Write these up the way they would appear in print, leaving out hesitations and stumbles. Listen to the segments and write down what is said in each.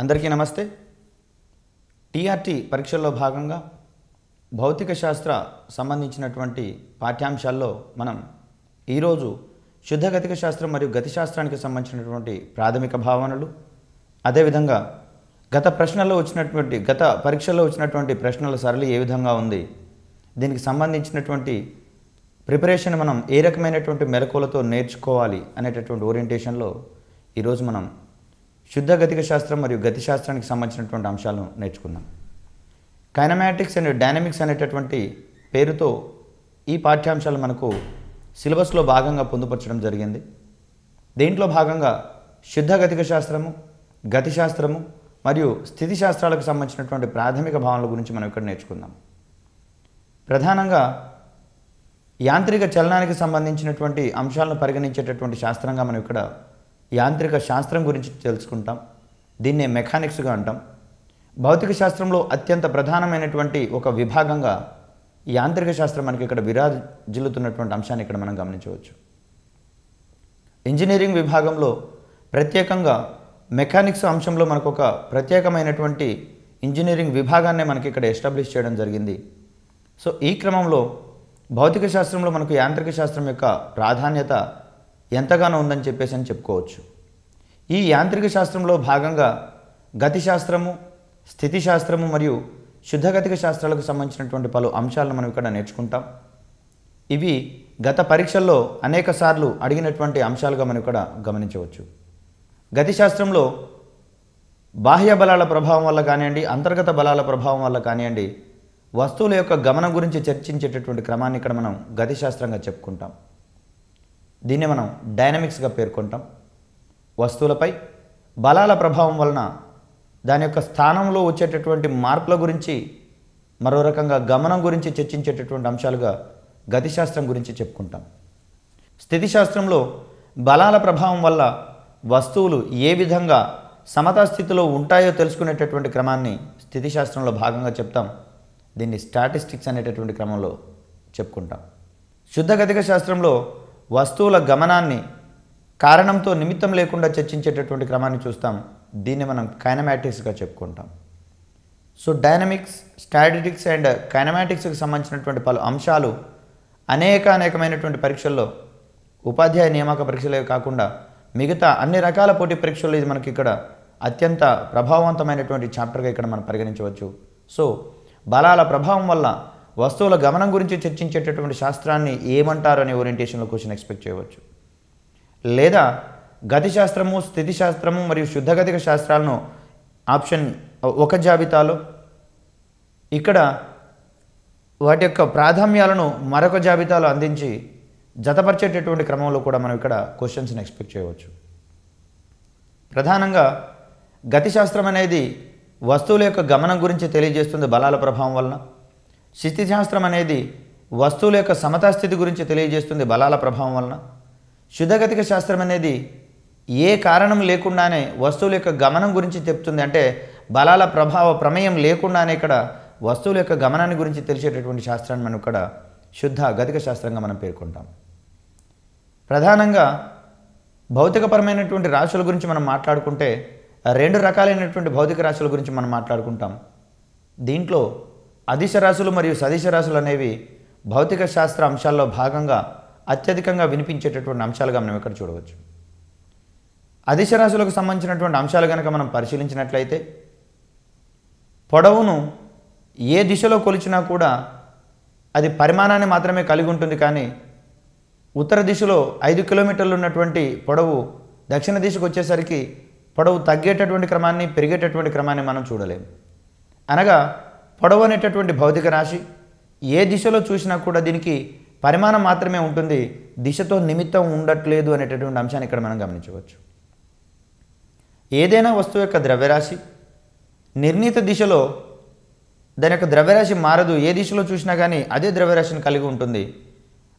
అందరికీ నమస్తే. టీఆర్టీ పరీక్షల్లో భాగంగా భౌతిక శాస్త్ర సంబంధించినటువంటి పాఠ్యాంశాల్లో మనం ఈరోజు శుద్ధగతిక శాస్త్రం మరియు గతి శాస్త్రానికి సంబంధించినటువంటి ప్రాథమిక భావనలు, అదేవిధంగా గత పరీక్షల్లో వచ్చినటువంటి ప్రశ్నల సరళి ఏ విధంగా ఉంది, దీనికి సంబంధించినటువంటి ప్రిపరేషన్ మనం ఏ రకమైనటువంటి మెలకువలతో నేర్చుకోవాలి అనేటటువంటి ఓరియంటేషన్లో ఈరోజు మనం శుద్ధగతిక శాస్త్రం మరియు గతి శాస్త్రానికి సంబంధించినటువంటి అంశాలను నేర్చుకుందాం. కైనమాటిక్స్ అండ్ డైనమిక్స్ అనేటటువంటి పేరుతో ఈ పాఠ్యాంశాలు మనకు సిలబస్లో భాగంగా పొందుపరచడం జరిగింది. దీంట్లో భాగంగా శుద్ధగతిక శాస్త్రము, గతి శాస్త్రము మరియు స్థితి శాస్త్రాలకు సంబంధించినటువంటి ప్రాథమిక భావనల గురించి మనం ఇక్కడ నేర్చుకుందాం. ప్రధానంగా యాంత్రిక చలనానికి సంబంధించినటువంటి అంశాలను పరిగణించేటటువంటి శాస్త్రంగా మనం ఇక్కడ యాంత్రిక శాస్త్రం గురించి తెలుసుకుంటాం. దీన్నే మెకానిక్స్గా అంటాం. భౌతిక శాస్త్రంలో అత్యంత ప్రధానమైనటువంటి ఒక విభాగంగా యాంత్రిక శాస్త్రం మనకి ఇక్కడ విరాజిల్లుతున్నటువంటి అంశాన్ని ఇక్కడ మనం గమనించవచ్చు. ఇంజనీరింగ్ విభాగంలో ప్రత్యేకంగా మెకానిక్స్ అంశంలో మనకు ఒక ప్రత్యేకమైనటువంటి ఇంజనీరింగ్ విభాగాన్ని మనకి ఇక్కడ ఎస్టాబ్లిష్ చేయడం జరిగింది. సో ఈ క్రమంలో భౌతిక శాస్త్రంలో మనకు యాంత్రిక శాస్త్రం యొక్క ప్రాధాన్యత ఎంతగానో ఉందని చెప్పుకోవచ్చు. ఈ యాంత్రిక శాస్త్రంలో భాగంగా గతి శాస్త్రము, స్థితి శాస్త్రము మరియు శుద్ధగతిక శాస్త్రాలకు సంబంధించినటువంటి పలు అంశాలను మనం ఇక్కడ నేర్చుకుంటాం. ఇవి గత పరీక్షల్లో అనేక సార్లు అడిగినటువంటి అంశాలుగా మనం ఇక్కడ గమనించవచ్చు. గతి శాస్త్రంలో బాహ్య బలాల ప్రభావం వల్ల కానివ్వండి, అంతర్గత బలాల ప్రభావం వల్ల కానివ్వండి, వస్తువుల యొక్క గమనం గురించి చర్చించేటటువంటి క్రమాన్ని ఇక్కడ మనం గతి శాస్త్రంగా చెప్పుకుంటాం. దీన్ని మనం డైనమిక్స్గా పేర్కొంటాం. వస్తువులపై బలాల ప్రభావం వలన దాని యొక్క స్థానంలో వచ్చేటటువంటి మార్పుల గురించి, మరో రకంగా గమనం గురించి చర్చించేటటువంటి అంశాలుగా గతి శాస్త్రం గురించి చెప్పుకుంటాం. స్థితి శాస్త్రంలో బలాల ప్రభావం వల్ల వస్తువులు ఏ విధంగా సమతా స్థితిలో ఉంటాయో తెలుసుకునేటటువంటి క్రమాన్ని స్థితి శాస్త్రంలో భాగంగా చెప్తాం. దీన్ని స్టాటిస్టిక్స్ అనేటటువంటి క్రమంలో చెప్పుకుంటాం. శుద్ధగతిక శాస్త్రంలో వస్తువుల గమనాన్ని కారణంతో నిమిత్తం లేకుండా చర్చించేటటువంటి క్రమాన్ని చూస్తాం. దీన్ని మనం కైనమాటిక్స్గా చెప్పుకుంటాం. సో డైనమిక్స్, స్టాటిస్టిక్స్ అండ్ కైనమాటిక్స్కి సంబంధించినటువంటి పలు అంశాలు అనేకమైనటువంటి పరీక్షల్లో, ఉపాధ్యాయ నియామక పరీక్షలే కాకుండా మిగతా అన్ని రకాల పోటీ పరీక్షల్లో ఇది మనకి ఇక్కడ అత్యంత ప్రభావవంతమైనటువంటి చాప్టర్గా ఇక్కడ మనం పరిగణించవచ్చు. సో బలాల ప్రభావం వల్ల వస్తువుల గమనం గురించి చర్చించేటటువంటి శాస్త్రాన్ని ఏమంటారు అనే ఓరియంటేషన్లో క్వశ్చన్ ఎక్స్పెక్ట్ చేయవచ్చు. లేదా గతి శాస్త్రము, స్థితి శాస్త్రము మరియు శుద్ధగతిక శాస్త్రాలను ఆప్షన్ ఒక జాబితాలో, ఇక్కడ వాటి యొక్క ప్రాధాన్యాలను మరొక జాబితాలో అందించి జతపరిచేటటువంటి క్రమంలో కూడా మనం ఇక్కడ క్వశ్చన్స్ని ఎక్స్పెక్ట్ చేయవచ్చు. ప్రధానంగా గతి శాస్త్రం అనేది వస్తువుల యొక్క గమనం గురించి తెలియజేస్తుంది బలాల ప్రభావం వలన. స్థితి శాస్త్రం అనేది వస్తువుల యొక్క సమతా స్థితి గురించి తెలియజేస్తుంది బలాల ప్రభావం వలన. శుద్ధగతిక శాస్త్రం అనేది ఏ కారణం లేకుండానే వస్తువుల యొక్క గమనం గురించి చెప్తుంది. అంటే బలాల ప్రమేయం లేకుండానే ఇక్కడ వస్తువుల యొక్క గమనాన్ని గురించి తెలిసేటటువంటి శాస్త్రాన్ని మనం ఇక్కడ శుద్ధ గతిక శాస్త్రంగా మనం పేర్కొంటాం. ప్రధానంగా భౌతికపరమైనటువంటి రాశుల గురించి మనం మాట్లాడుకుంటే రెండు రకాలైనటువంటి భౌతిక రాశుల గురించి మనం మాట్లాడుకుంటాం. దీంట్లో అదిశ రాశులు మరియు సదిశ రాశులు అనేవి భౌతిక శాస్త్ర అంశాల్లో భాగంగా అత్యధికంగా వినిపించేటటువంటి అంశాలుగా మనం ఇక్కడ చూడవచ్చు. అదిశ రాశులకు సంబంధించినటువంటి అంశాలు కనుక మనం పరిశీలించినట్లయితే, పొడవును ఏ దిశలో కొలిచినా కూడా అది పరిమాణాన్ని మాత్రమే కలిగి ఉంటుంది. కానీ ఉత్తర దిశలో 5 కిలోమీటర్లు ఉన్నటువంటి పొడవు దక్షిణ దిశకు వచ్చేసరికి పొడవు తగ్గేటటువంటి క్రమాన్ని, పెరిగేటటువంటి క్రమాన్ని మనం చూడలేము. అనగా పొడవు అనేటటువంటి భౌతిక రాశి ఏ దిశలో చూసినా కూడా దీనికి పరిమాణం మాత్రమే ఉంటుంది, దిశతో నిమిత్తం ఉండట్లేదు అనేటటువంటి అంశాన్ని ఇక్కడ మనం గమనించవచ్చు. ఏదైనా వస్తువు యొక్క ద్రవ్యరాశి నిర్ణీత దిశలో దాని యొక్క ద్రవ్యరాశి మారదు. ఏ దిశలో చూసినా కానీ అదే ద్రవ్యరాశిని కలిగి ఉంటుంది.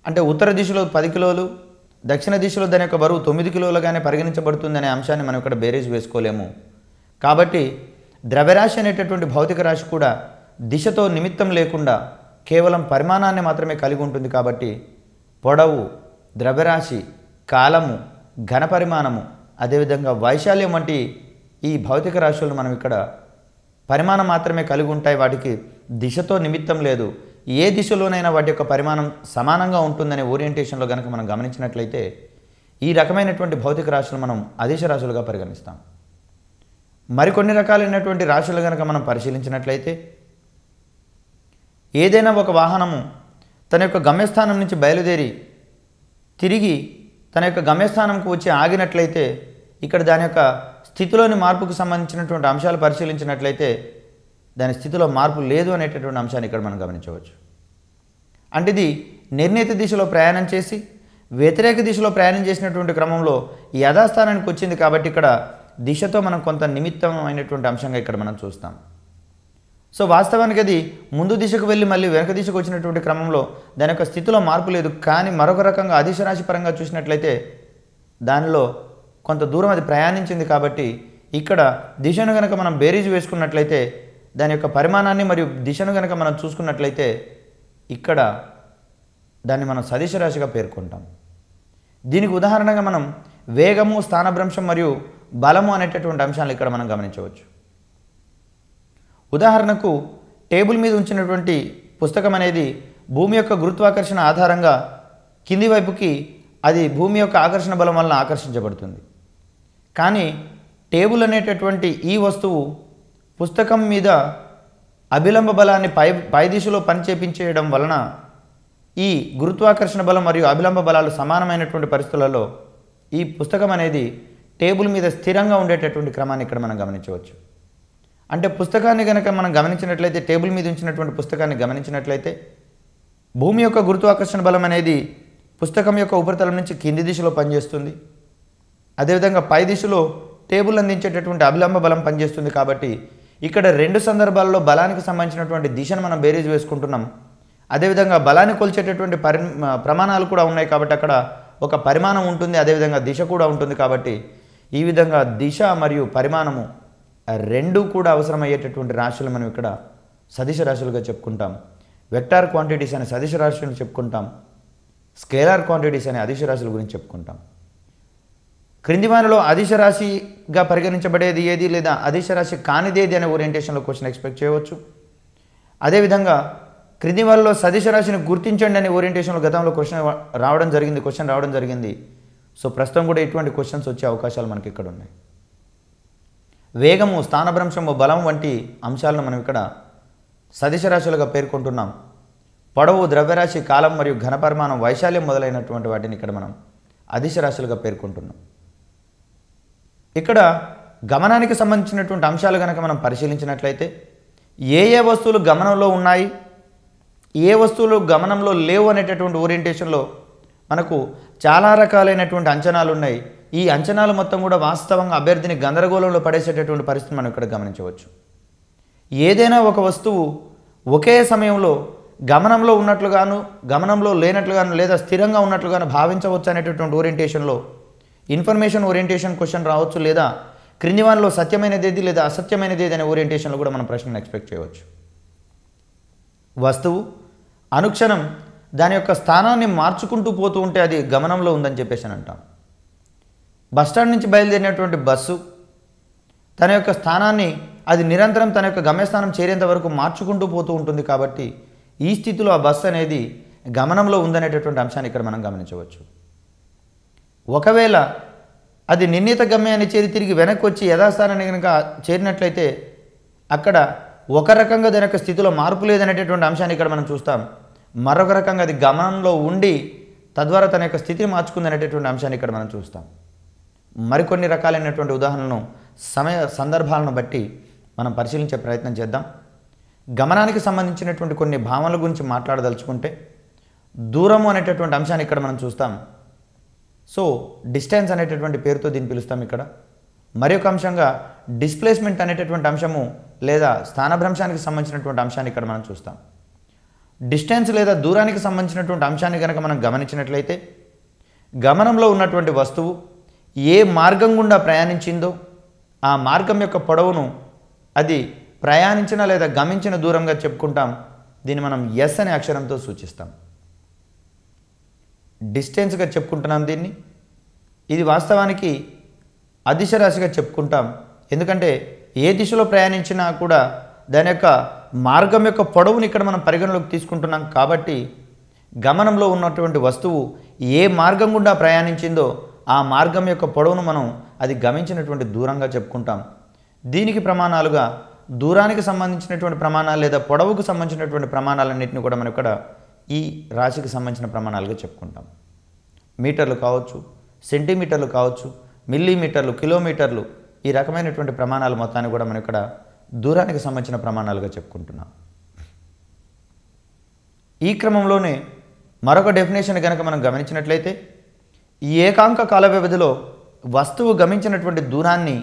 అంటే ఉత్తర దిశలో 10 కిలోలు, దక్షిణ దిశలో దాని యొక్క బరువు 9 కిలోలుగానే పరిగణించబడుతుంది అనే అంశాన్ని మనం ఇక్కడ బేరేజ్ వేసుకోలేము. కాబట్టి ద్రవ్యరాశి అనేటటువంటి భౌతిక రాశి కూడా దిశతో నిమిత్తం లేకుండా కేవలం పరిమాణాన్ని మాత్రమే కలిగి ఉంటుంది. కాబట్టి పొడవు, ద్రవ్యరాశి, కాలము, ఘన పరిమాణము, అదేవిధంగా వైశాల్యం వంటి ఈ భౌతిక రాశులను మనం ఇక్కడ పరిమాణం మాత్రమే కలిగి ఉంటాయి, వాటికి దిశతో నిమిత్తం లేదు. ఏ దిశలోనైనా వాటి యొక్క పరిమాణం సమానంగా ఉంటుందనే ఓరియంటేషన్లో కనుక మనం గమనించినట్లయితే ఈ రకమైనటువంటి భౌతిక రాశులు మనం అదిశ రాశులుగా పరిగణిస్తాం. మరికొన్ని రకాలైనటువంటి రాశులు కనుక మనం పరిశీలించినట్లయితే ఏదైనా ఒక వాహనము తన యొక్క గమ్యస్థానం నుంచి బయలుదేరి తిరిగి తన యొక్క గమ్యస్థానంకు వచ్చి ఆగినట్లయితే ఇక్కడ దాని యొక్క స్థితిలోని మార్పుకు సంబంధించినటువంటి అంశాలు పరిశీలించినట్లయితే దాని స్థితిలో మార్పు లేదు అనేటటువంటి అంశాన్ని ఇక్కడ మనం గమనించవచ్చు. అంటే ఇది నిర్ణీత దిశలో ప్రయాణం చేసి వ్యతిరేక దిశలో ప్రయాణం చేసినటువంటి క్రమంలో యథాస్థానానికి వచ్చింది కాబట్టి ఇక్కడ దిశతో మనం కొంత నిమిత్తమైనటువంటి అంశంగా ఇక్కడ మనం చూస్తాం. సో వాస్తవానికి అది ముందు దిశకు వెళ్ళి మళ్ళీ వెనక దిశకు వచ్చినటువంటి క్రమంలో దాని యొక్క స్థితిలో మార్పు లేదు. కానీ మరొక రకంగా అదిశ రాశి పరంగా చూసినట్లయితే దానిలో కొంత దూరం అది ప్రయాణించింది కాబట్టి ఇక్కడ దిశను కనుక మనం బేరీజు వేసుకున్నట్లయితే దాని యొక్క పరిమాణాన్ని మరియు దిశను కనుక మనం చూసుకున్నట్లయితే ఇక్కడ దాన్ని మనం సదిశ రాశిగా పేర్కొంటాం. దీనికి ఉదాహరణగా మనం వేగము, స్థానభ్రంశం మరియు బలము అనేటటువంటి అంశాలు ఇక్కడ మనం గమనించవచ్చు. ఉదాహరణకు టేబుల్ మీద ఉంచినటువంటి పుస్తకం అనేది భూమి యొక్క గురుత్వాకర్షణ ఆధారంగా కింది వైపుకి అది భూమి యొక్క ఆకర్షణ బలం వలన ఆకర్షించబడుతుంది. కానీ టేబుల్ అనేటటువంటి ఈ వస్తువు పుస్తకం మీద అభిలంబ బలాన్ని పై దిశలో పనిచేపించేయడం వలన ఈ గురుత్వాకర్షణ బలం మరియు అభిలంబ బలాలు సమానమైనటువంటి పరిస్థితులలో ఈ పుస్తకం అనేది టేబుల్ మీద స్థిరంగా ఉండేటటువంటి క్రమాన్ని ఇక్కడ మనం గమనించవచ్చు. అంటే పుస్తకాన్ని కనుక మనం గమనించినట్లయితే టేబుల్ మీద ఉంచినటువంటి పుస్తకాన్ని గమనించినట్లయితే భూమి యొక్క గురుత్వాకర్షణ బలం అనేది పుస్తకం యొక్క ఉపరితలం నుంచి కింది దిశలో పనిచేస్తుంది. అదేవిధంగా పై దిశలో టేబుల్ అందించేటటువంటి అభిలంబ బలం పనిచేస్తుంది. కాబట్టి ఇక్కడ రెండు సందర్భాల్లో బలానికి సంబంధించినటువంటి దిశను మనం బేరీజ్ వేసుకుంటున్నాం. అదేవిధంగా బలాన్ని కొలిచేటటువంటి ప్రమాణాలు కూడా ఉన్నాయి కాబట్టి అక్కడ ఒక పరిమాణం ఉంటుంది, అదేవిధంగా దిశ కూడా ఉంటుంది. కాబట్టి ఈ విధంగా దిశ మరియు పరిమాణము రెండు కూడా అవసరమయ్యేటటువంటి రాశులు మనం ఇక్కడ సదిశ రాశులుగా చెప్పుకుంటాం. వెక్టార్ క్వాంటిటీస్ అనే సదిశ రాశులను చెప్పుకుంటాం. స్కేలార్ క్వాంటిటీస్ అనే అదిశ రాశుల గురించి చెప్పుకుంటాం. క్రింది వానిలో అదిశ రాశిగా పరిగణించబడేది ఏది లేదా అదిశ రాశి కానిదేది అనే ఓరియంటేషన్లో క్వశ్చన్ ఎక్స్పెక్ట్ చేయవచ్చు. అదేవిధంగా క్రింది వానిలో సదిశ రాశిని గుర్తించండి అనే ఓరియంటేషన్లో గతంలో క్వశ్చన్ రావడం జరిగింది. సో ప్రస్తుతం కూడా ఇటువంటి క్వశ్చన్స్ వచ్చే అవకాశాలు మనకి ఇక్కడ ఉన్నాయి. వేగము, స్థానభ్రంశము, బలం వంటి అంశాలను మనం ఇక్కడ సదిశ రాశులుగా పేర్కొంటున్నాం. పొడవు, ద్రవ్యరాశి, కాలం మరియు ఘనపరిమాణం, వైశాల్యం మొదలైనటువంటి వాటిని ఇక్కడ మనం అదిశ రాశులుగా పేర్కొంటున్నాం. ఇక్కడ గమనానికి సంబంధించినటువంటి అంశాలు కనుక మనం పరిశీలించినట్లయితే ఏ వస్తువులు గమనంలో ఉన్నాయి, ఏ వస్తువులు గమనంలో లేవు అనేటటువంటి ఓరియంటేషన్లో మనకు చాలా రకాలైనటువంటి అంచనాలు ఉన్నాయి. ఈ అంచనాలు మొత్తం కూడా వాస్తవంగా అభ్యర్థిని గందరగోళంలో పడేసేటటువంటి పరిస్థితిని మనం ఇక్కడ గమనించవచ్చు. ఏదైనా ఒక వస్తువు ఒకే సమయంలో గమనంలో ఉన్నట్లుగాను, గమనంలో లేనట్లుగాను లేదా స్థిరంగా ఉన్నట్లుగాను భావించవచ్చు అనేటటువంటి ఓరియంటేషన్లో ఇన్ఫర్మేషన్ ఓరియంటేషన్ క్వశ్చన్ రావచ్చు, లేదా క్రింది వానిలో సత్యమైనది ఏది లేదా అసత్యమైనది ఏది అనే ఓరియంటేషన్లో కూడా మనం ప్రశ్నను ఎక్స్పెక్ట్ చేయవచ్చు. వస్తువు అనుక్షణం దాని యొక్క స్థానాన్ని మార్చుకుంటూ పోతూ ఉంటే అది గమనంలో ఉందని చెప్పేసి అంటాం. బస్టాండ్ నుంచి బయలుదేరినటువంటి బస్సు తన యొక్క స్థానాన్ని అది నిరంతరం తన యొక్క గమ్యస్థానం చేరేంత వరకు మార్చుకుంటూ పోతూ ఉంటుంది. కాబట్టి ఈ స్థితిలో ఆ బస్సు అనేది గమనంలో ఉందనేటటువంటి అంశాన్ని ఇక్కడ మనం గమనించవచ్చు. ఒకవేళ అది నిర్ణీత గమ్యాన్ని చేరి తిరిగి వెనక్కి వచ్చి యథాస్థానాన్ని కనుక చేరినట్లయితే అక్కడ ఒక రకంగా దాని యొక్క స్థితిలో మార్పు లేదనేటటువంటి అంశాన్ని ఇక్కడ మనం చూస్తాం. మరొక రకంగా అది గమనంలో ఉండి తద్వారా తన యొక్క స్థితిని మార్చుకుందనేటటువంటి అంశాన్ని ఇక్కడ మనం చూస్తాం. మరికొన్ని రకాలైనటువంటి ఉదాహరణలను సమయ సందర్భాలను బట్టి మనం పరిశీలించే ప్రయత్నం చేద్దాం. గమనానికి సంబంధించినటువంటి కొన్ని భావనల గురించి మాట్లాడదలుచుకుంటే దూరము అనేటటువంటి అంశాన్ని ఇక్కడ మనం చూస్తాం. సో డిస్టెన్స్ అనేటటువంటి పేరుతో దీన్ని పిలుస్తాం. ఇక్కడ మరి ఒక అంశంగా డిస్ప్లేస్మెంట్ అనేటటువంటి అంశము లేదా స్థానభ్రంశానికి సంబంధించినటువంటి అంశాన్ని ఇక్కడ మనం చూస్తాం. డిస్టెన్స్ లేదా దూరానికి సంబంధించినటువంటి అంశాన్ని కనుక మనం గమనించినట్లయితే గమనంలో ఉన్నటువంటి వస్తువు ఏ మార్గం గుండా ప్రయాణించిందో ఆ మార్గం యొక్క పొడవును అది ప్రయాణించిన లేదా గమించిన దూరంగా చెప్పుకుంటాం. దీన్ని మనం ఎస్ అనే అక్షరంతో సూచిస్తాం. డిస్టెన్స్గా చెప్పుకుంటున్నాం దీన్ని. ఇది వాస్తవానికి అదిశ రాశిగా చెప్పుకుంటాం. ఎందుకంటే ఏ దిశలో ప్రయాణించినా కూడా దాని యొక్క మార్గం యొక్క పొడవుని ఇక్కడ మనం పరిగణలోకి తీసుకుంటున్నాం కాబట్టి గమనంలో ఉన్నటువంటి వస్తువు ఏ మార్గం గుండా ప్రయాణించిందో ఆ మార్గం యొక్క పొడవును మనం అది గమించినటువంటి దూరంగా చెప్పుకుంటాం. దీనికి ప్రమాణాలుగా దూరానికి సంబంధించినటువంటి ప్రమాణాలు లేదా పొడవుకు సంబంధించినటువంటి ప్రమాణాలన్నింటినీ కూడా మనం ఇక్కడ ఈ రాశికి సంబంధించిన ప్రమాణాలుగా చెప్పుకుంటాం. మీటర్లు కావచ్చు, సెంటీమీటర్లు కావచ్చు, మిల్లీమీటర్లు, కిలోమీటర్లు, ఈ రకమైనటువంటి ప్రమాణాలు మొత్తాన్ని కూడా మనం ఇక్కడ దూరానికి సంబంధించిన ప్రమాణాలుగా చెప్పుకుంటున్నాం. ఈ క్రమంలోనే మరొక డెఫినేషన్ కనుక మనం గమనించినట్లయితే ఈ ఏకాంక కాల వ్యవధిలో వస్తువు గమించినటువంటి దూరాన్ని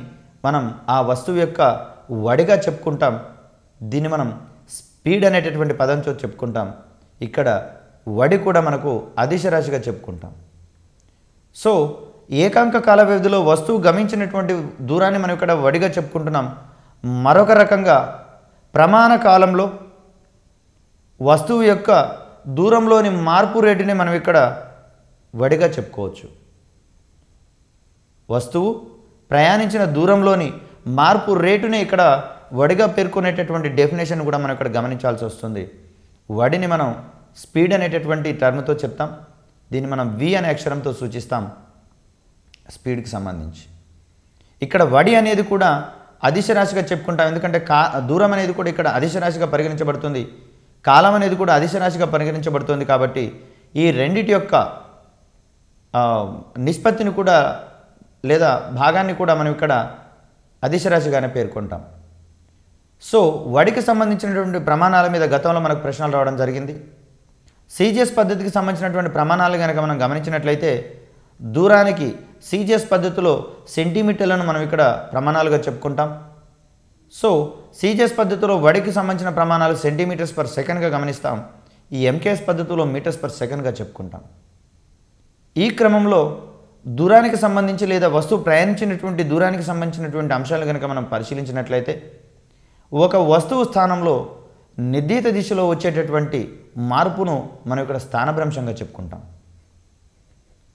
మనం ఆ వస్తువు యొక్క వడిగా చెప్పుకుంటాం. దీన్ని మనం స్పీడ్ అనేటటువంటి పదంతో చెప్పుకుంటాం. ఇక్కడ వడి కూడా మనకు అదిశ రాశిగా చెప్పుకుంటాం. సో ఏకాంక కాల వ్యవధిలో వస్తువు గమించినటువంటి దూరాన్ని మనం ఇక్కడ వడిగా చెప్పుకుంటున్నాం. మరొక రకంగా ప్రమాణ కాలంలో వస్తువు యొక్క దూరంలోని మార్పు రేటుని మనం ఇక్కడ వడిగా చెప్పుకోవచ్చు. వస్తువు ప్రయాణించిన దూరంలోని మార్పు రేటుని ఇక్కడ వడిగా పేర్కొనేటటువంటి డెఫినేషన్ కూడా మనం ఇక్కడ గమనించాల్సి వస్తుంది. వడిని మనం స్పీడ్ అనేటటువంటి టర్మ్తో చెప్తాం. దీన్ని మనం వి అనే అక్షరంతో సూచిస్తాం స్పీడ్కి సంబంధించి. ఇక్కడ వడి అనేది కూడా అదిశ రాశిగా చెప్పుకుంటాం. ఎందుకంటే దూరం అనేది కూడా ఇక్కడ అదిశ రాశిగా పరిగణించబడుతుంది, కాలం అనేది కూడా అదిశ రాశిగా పరిగణించబడుతుంది. కాబట్టి ఈ రెండిటి యొక్క నిష్పత్తిని కూడా లేదా భాగాన్ని కూడా మనం ఇక్కడ అదిశ రాశిగానే పేర్కొంటాం. సో వడికి సంబంధించినటువంటి ప్రమాణాల మీద గతంలో మనకు ప్రశ్నలు రావడం జరిగింది. సీజీఎస్ పద్ధతికి సంబంధించినటువంటి ప్రమాణాలు కనుక మనం గమనించినట్లయితే దూరానికి సీజీఎస్ పద్ధతిలో సెంటీమీటర్లను మనం ఇక్కడ ప్రమాణాలుగా చెప్పుకుంటాం. సో సీజీఎస్ పద్ధతిలో వడికి సంబంధించిన ప్రమాణాలు సెంటీమీటర్స్ పర్ సెకండ్గా గమనిస్తాం. ఈ ఎంకేఎస్ పద్ధతిలో మీటర్స్ పర్ సెకండ్గా చెప్పుకుంటాం. ఈ క్రమంలో దూరానికి సంబంధించి లేదా వస్తువు ప్రయాణించినటువంటి దూరానికి సంబంధించినటువంటి అంశాలు కనుక మనం పరిశీలించినట్లయితే ఒక వస్తువు స్థానంలో నిర్ణీత దిశలో వచ్చేటటువంటి మార్పును మనం ఇక్కడ స్థానభ్రంశంగా చెప్పుకుంటాం.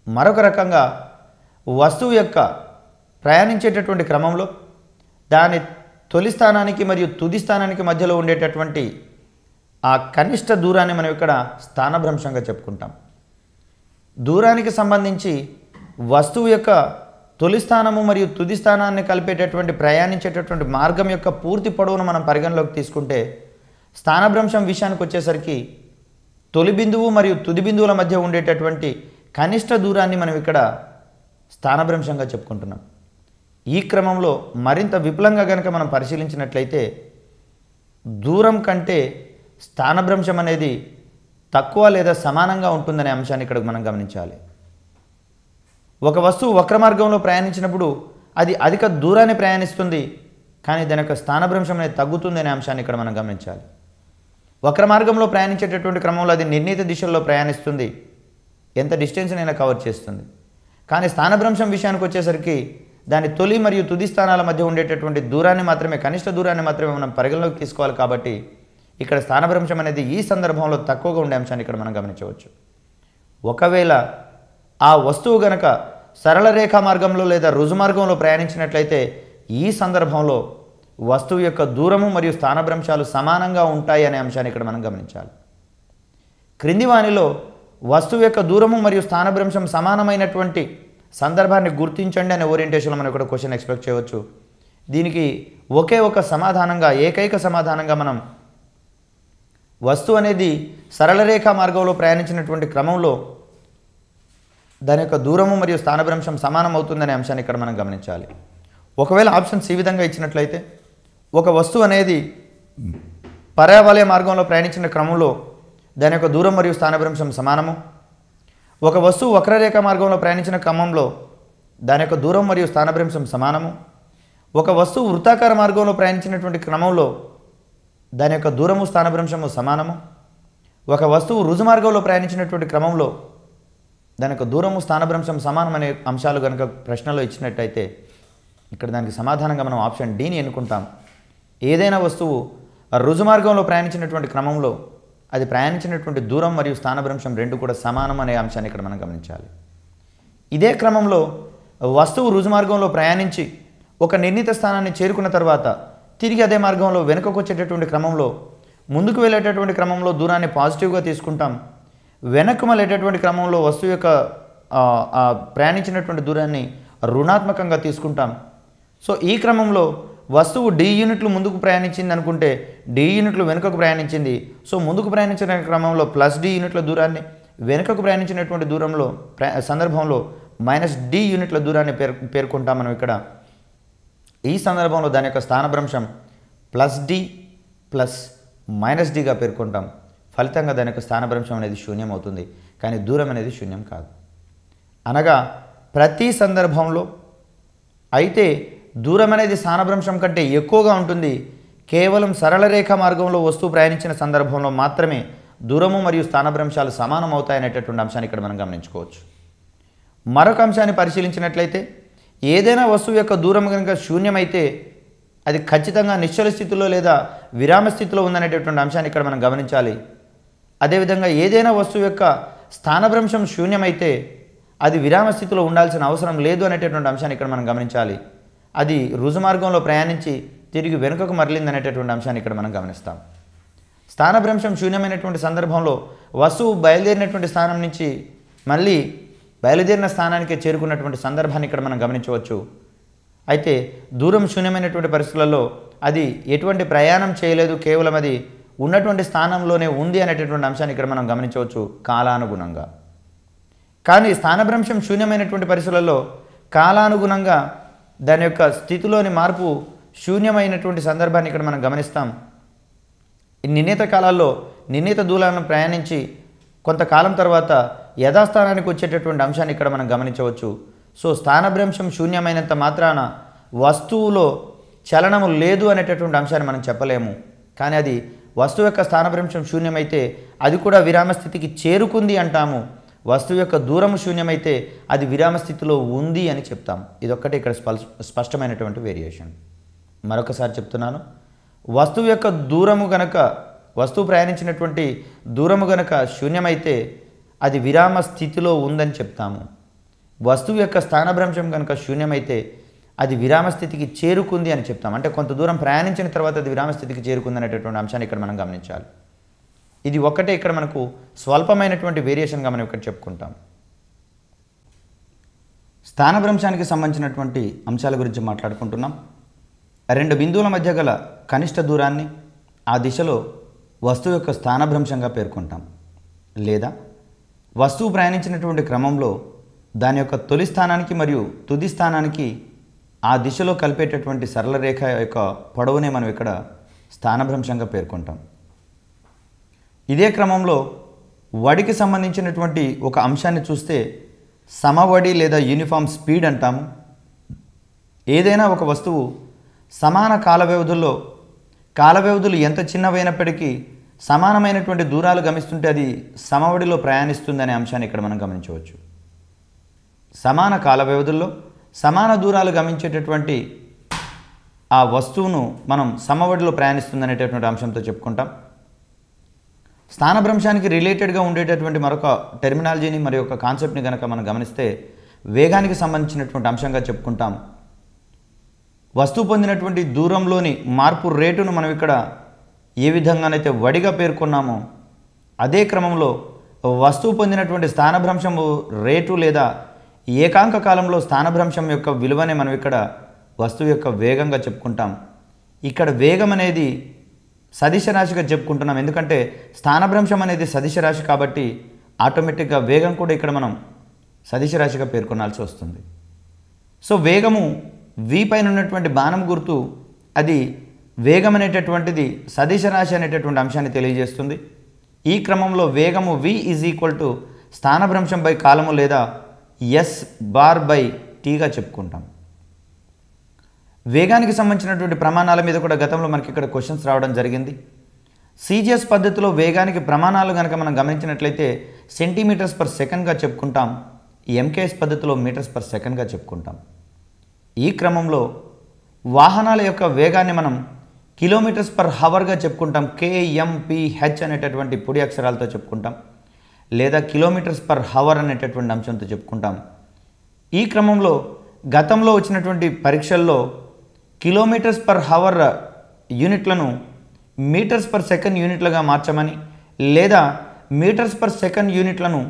మరొక రకంగా వస్తువు యొక్క ప్రయాణించేటటువంటి క్రమంలో దాని తొలి స్థానానికి మరియు తుది స్థానానికి మధ్యలో ఉండేటటువంటి ఆ కనిష్ట దూరాన్ని మనం ఇక్కడ స్థానభ్రంశంగా చెప్పుకుంటాం. దూరానికి సంబంధించి వస్తువు యొక్క తొలి స్థానము మరియు తుది స్థానాన్ని కలిపేటటువంటి ప్రయాణించేటటువంటి మార్గం యొక్క పూర్తి పొడవును మనం పరిగణలోకి తీసుకుంటే స్థానభ్రంశం విషయానికి వచ్చేసరికి తొలి బిందువు మరియు తుది బిందువుల మధ్య ఉండేటటువంటి కనిష్ట దూరాన్ని మనం ఇక్కడ స్థానభ్రంశంగా చెప్పుకుంటున్నాం. ఈ క్రమంలో మరింత విపులంగా కనుక మనం పరిశీలించినట్లయితే దూరం కంటే స్థానభ్రంశం అనేది తక్కువ లేదా సమానంగా ఉంటుందనే అంశాన్ని ఇక్కడ మనం గమనించాలి. ఒక వస్తువు వక్ర మార్గంలో ప్రయాణించినప్పుడు అది అధిక దూరాన్ని ప్రయాణిస్తుంది, కానీ దాని యొక్క స్థానభ్రంశం అనేది తగ్గుతుంది అనే అంశాన్ని ఇక్కడ మనం గమనించాలి. వక్ర మార్గంలో ప్రయాణించేటటువంటి క్రమంలో అది నిర్ణీత దిశల్లో ప్రయాణిస్తుంది, ఎంత డిస్టెన్స్ని అయినా కవర్ చేస్తుంది. కానీ స్థానభ్రంశం విషయానికి వచ్చేసరికి దాని తొలి మరియు తుది స్థానాల మధ్య ఉండేటటువంటి దూరాన్ని మాత్రమే, కనిష్ట దూరాన్ని మాత్రమే మనం పరిగణలోకి తీసుకోవాలి. కాబట్టి ఇక్కడ స్థానభ్రంశం అనేది ఈ సందర్భంలో తక్కువగా ఉండే అంశాన్ని ఇక్కడ మనం గమనించవచ్చు. ఒకవేళ ఆ వస్తువు గనక సరళ రేఖా మార్గంలో లేదా రుజు మార్గంలో ప్రయాణించినట్లయితే ఈ సందర్భంలో వస్తువు యొక్క దూరము మరియు స్థానభ్రంశాలు సమానంగా ఉంటాయి అనే అంశాన్ని ఇక్కడ మనం గమనించాలి. క్రింది వానిలో వస్తువు యొక్క దూరము మరియు స్థానభ్రంశం సమానమైనటువంటి సందర్భాన్ని గుర్తించండి అనే ఓరియంటేషన్లో మనం ఇక్కడ క్వశ్చన్ ఎక్స్పెక్ట్ చేయవచ్చు. దీనికి ఒకే ఒక సమాధానంగా, ఏకైక సమాధానంగా మనం వస్తువు అనేది సరళ రేఖా మార్గంలో ప్రయాణించినటువంటి క్రమంలో దాని యొక్క దూరము మరియు స్థానభ్రంశం సమానం అవుతుందనే అంశాన్ని ఇక్కడ మనం గమనించాలి. ఒకవేళ ఆప్షన్స్ ఈ విధంగా ఇచ్చినట్లయితే ఒక వస్తువు అనేది పర్యావలయ మార్గంలో ప్రయాణించిన క్రమంలో దాని యొక్క దూరం మరియు స్థానభ్రంశం సమానము, ఒక వస్తువు వక్రరేఖ మార్గంలో ప్రయాణించిన క్రమంలో దాని యొక్క దూరం మరియు స్థానభ్రంశం సమానము, ఒక వస్తువు వృత్తాకార మార్గంలో ప్రయాణించినటువంటి క్రమంలో దాని యొక్క దూరము స్థానభ్రంశము సమానము, ఒక వస్తువు రుజు మార్గంలో ప్రయాణించినటువంటి క్రమంలో దాని యొక్క దూరము స్థానభ్రంశం సమానం అనే అంశాలు కనుక ప్రశ్నలో ఇచ్చినట్టయితే ఇక్కడ దానికి సమాధానంగా మనం ఆప్షన్ డీని ఎన్నుకుంటాం. ఏదైనా వస్తువు రుజు మార్గంలో ప్రయాణించినటువంటి క్రమంలో అది ప్రయాణించినటువంటి దూరం మరియు స్థానభ్రంశం రెండు కూడా సమానం అనే అంశాన్ని ఇక్కడ మనం గమనించాలి. ఇదే క్రమంలో వస్తువు రుజు మార్గంలో ప్రయాణించి ఒక నిర్ణీత స్థానాన్ని చేరుకున్న తర్వాత తిరిగి అదే మార్గంలో వెనుకకు వచ్చేటటువంటి క్రమంలో ముందుకు వెళ్ళేటటువంటి క్రమంలో దూరాన్ని పాజిటివ్గా తీసుకుంటాం. వెనక్కు వెళ్ళేటటువంటి క్రమంలో వస్తువు యొక్క ప్రయాణించినటువంటి దూరాన్ని రుణాత్మకంగా తీసుకుంటాం. సో ఈ క్రమంలో వస్తువు డి యూనిట్లు ముందుకు ప్రయాణించింది అనుకుంటే డి యూనిట్లు వెనుకకు ప్రయాణించింది. సో ముందుకు ప్రయాణించిన క్రమంలో ప్లస్ డి యూనిట్ల దూరాన్ని, వెనుకకు ప్రయాణించినటువంటి దూరంలో సందర్భంలో మైనస్ డి యూనిట్ల దూరాన్ని పేర్కొంటాం మనం ఇక్కడ. ఈ సందర్భంలో దాని యొక్క స్థానభ్రంశం ప్లస్ డి ప్లస్ మైనస్ డిగా పేర్కొంటాం. ఫలితంగా దాని యొక్క స్థానభ్రంశం అనేది శూన్యం అవుతుంది, కానీ దూరం అనేది శూన్యం కాదు. అనగా ప్రతి సందర్భంలో అయితే దూరం అనేది స్థానభ్రంశం కంటే ఎక్కువగా ఉంటుంది. కేవలం సరళ రేఖ మార్గంలో వస్తువు ప్రయాణించిన సందర్భంలో మాత్రమే దూరము మరియు స్థానభ్రంశాలు సమానం అవుతాయనేటటువంటి అంశాన్ని ఇక్కడ మనం గమనించుకోవచ్చు. మరొక అంశాన్ని పరిశీలించినట్లయితే ఏదైనా వస్తువు యొక్క దూరం కనుక శూన్యమైతే అది ఖచ్చితంగా నిశ్చల స్థితిలో లేదా విరామ స్థితిలో ఉందనేటటువంటి అంశాన్ని ఇక్కడ మనం గమనించాలి. అదేవిధంగా ఏదైనా వస్తువు యొక్క స్థానభ్రంశం శూన్యమైతే అది విరామ స్థితిలో ఉండాల్సిన అవసరం లేదు అనేటటువంటి అంశాన్ని ఇక్కడ మనం గమనించాలి. అది రుజుమార్గంలో ప్రయాణించి తిరిగి వెనుకకు మరలింది అనేటటువంటి అంశాన్ని ఇక్కడ మనం గమనిస్తాం. స్థానభ్రంశం శూన్యమైనటువంటి సందర్భంలో వస్తువు బయలుదేరినటువంటి స్థానం నుంచి మళ్ళీ బయలుదేరిన స్థానానికి చేరుకున్నటువంటి సందర్భాన్ని ఇక్కడ మనం గమనించవచ్చు. అయితే దూరం శూన్యమైనటువంటి పరిస్థితులలో అది ఎటువంటి ప్రయాణం చేయలేదు, కేవలం అది ఉన్నటువంటి స్థానంలోనే ఉంది అనేటటువంటి అంశాన్ని ఇక్కడ మనం గమనించవచ్చు కాలానుగుణంగా. కానీ స్థానభ్రంశం శూన్యమైనటువంటి పరిస్థితులలో కాలానుగుణంగా దాని యొక్క స్థితిలోని మార్పు శూన్యమైనటువంటి సందర్భాన్ని ఇక్కడ మనం గమనిస్తాం. నిర్ణీత కాలాల్లో నిర్ణీత దూరాలను ప్రయాణించి కొంతకాలం తర్వాత యథాస్థానానికి వచ్చేటటువంటి అంశాన్ని ఇక్కడ మనం గమనించవచ్చు. సో స్థానభ్రంశం శూన్యమైనంత మాత్రాన వస్తువులో చలనము లేదు అనేటటువంటి అంశాన్ని మనం చెప్పలేము. కానీ అది వస్తువు యొక్క స్థానభ్రంశం శూన్యమైతే అది కూడా విరామ స్థితికి చేరుకుంది అంటాము. వస్తువు యొక్క దూరము శూన్యమైతే అది విరామ స్థితిలో ఉంది అని చెప్తాం. ఇదొక్కటే ఇక్కడ స్పష్టమైనటువంటి వేరియేషన్. మరొకసారి చెప్తున్నాను, వస్తువు యొక్క దూరము గనక వస్తువు ప్రయాణించినటువంటి దూరము గనక శూన్యమైతే అది విరామ స్థితిలో ఉందని చెప్తాము. వస్తువు యొక్క స్థానభ్రంశం కనుక శూన్యమైతే అది విరామ స్థితికి చేరుకుంది అని చెప్తాం. అంటే కొంత దూరం ప్రయాణించిన తర్వాత అది విరామ స్థితికి చేరుకుంది అనేటటువంటి అంశాన్ని ఇక్కడ మనం గమనించాలి. ఇది ఒక్కటే ఇక్కడ మనకు స్వల్పమైనటువంటి వేరియేషన్గా మనం ఇక్కడ చెప్పుకుంటాం. స్థానభ్రంశానికి సంబంధించినటువంటి అంశాల గురించి మాట్లాడుకుంటున్నాం. రెండు బిందువుల మధ్య గల కనిష్ట దూరాన్ని ఆ దిశలో వస్తువు యొక్క స్థానభ్రంశంగా పేర్కొంటాం. లేదా వస్తువు ప్రయాణించినటువంటి క్రమంలో దాని యొక్క తొలి స్థానానికి మరియు తుది స్థానానికి ఆ దిశలో కలిపేటటువంటి సరళ రేఖ యొక్క పొడవునే మనం ఇక్కడ స్థానభ్రంశంగా పేర్కొంటాం. ఇదే క్రమంలో వడికి సంబంధించినటువంటి ఒక అంశాన్ని చూస్తే సమవడి లేదా యూనిఫామ్ స్పీడ్ అంటాము. ఏదైనా ఒక వస్తువు సమాన కాల వ్యవధులు ఎంత చిన్నవైనప్పటికీ సమానమైనటువంటి దూరాలు గమిస్తుంటే అది సమవడిలో ప్రయాణిస్తుందనే అంశాన్ని ఇక్కడ మనం గమనించవచ్చు. సమాన కాల వ్యవధుల్లో సమాన దూరాలు గమించేటటువంటి ఆ వస్తువును మనం సమవడిలో ప్రయాణిస్తుందనేటటువంటి అంశంతో చెప్పుకుంటాం. స్థానభ్రంశానికి రిలేటెడ్గా ఉండేటటువంటి మరొక టెర్మినాలజీని మరి ఒక కాన్సెప్ట్ని కనుక మనం గమనిస్తే వేగానికి సంబంధించినటువంటి అంశంగా చెప్పుకుంటాం. వస్తువు పొందినటువంటి దూరంలోని మార్పు రేటును మనం ఇక్కడ ఏ విధంగానైతే వడిగా పేర్కొన్నామో అదే క్రమంలో వస్తువు పొందినటువంటి స్థానభ్రంశము రేటు లేదా ఏకాంక కాలంలో స్థానభ్రంశం యొక్క విలువనే మనం ఇక్కడ వస్తువు యొక్క వేగంగా చెప్పుకుంటాం. ఇక్కడ వేగం అనేది సదిశ రాశిగా చెప్పుకుంటున్నాం. ఎందుకంటే స్థానభ్రంశం అనేది సదిశ రాశి కాబట్టి ఆటోమేటిక్గా వేగం కూడా ఇక్కడ మనం సదిశ రాశిగా పేర్కొనాల్సి వస్తుంది. సో వేగము v పైన ఉన్నటువంటి బాణం గుర్తు అది వేగం అనేటటువంటిది సదిశ రాశి అనేటటువంటి అంశాన్ని తెలియజేస్తుంది. ఈ క్రమంలో వేగము v = స్థానభ్రంశం బై కాలము లేదా s/t చెప్పుకుంటాం. వేగానికి సంబంధించినటువంటి ప్రమాణాల మీద కూడా గతంలో మనకి ఇక్కడ క్వశ్చన్స్ రావడం జరిగింది. సిజిఎస్ పద్ధతిలో వేగానికి ప్రమాణాలు కనుక మనం గమనించినట్లయితే సెంటీమీటర్స్/సెకండ్గా చెప్పుకుంటాం. ఎంకేఎస్ పద్ధతిలో మీటర్స్/సెకండ్గా చెప్పుకుంటాం. ఈ క్రమంలో వాహనాల యొక్క వేగాన్ని మనం కిలోమీటర్స్/హవర్గా చెప్పుకుంటాం. KMPH అనేటటువంటి పొడి అక్షరాలతో చెప్పుకుంటాం, లేదా కిలోమీటర్స్/హవర్ అనేటటువంటి అంశంతో చెప్పుకుంటాం. ఈ క్రమంలో గతంలో వచ్చినటువంటి పరీక్షల్లో కిలోమీటర్స్ పర్ హవర్ యూనిట్లను మీటర్స్ పర్ సెకండ్ యూనిట్లుగా మార్చమని, లేదా మీటర్స్ పర్ సెకండ్ యూనిట్లను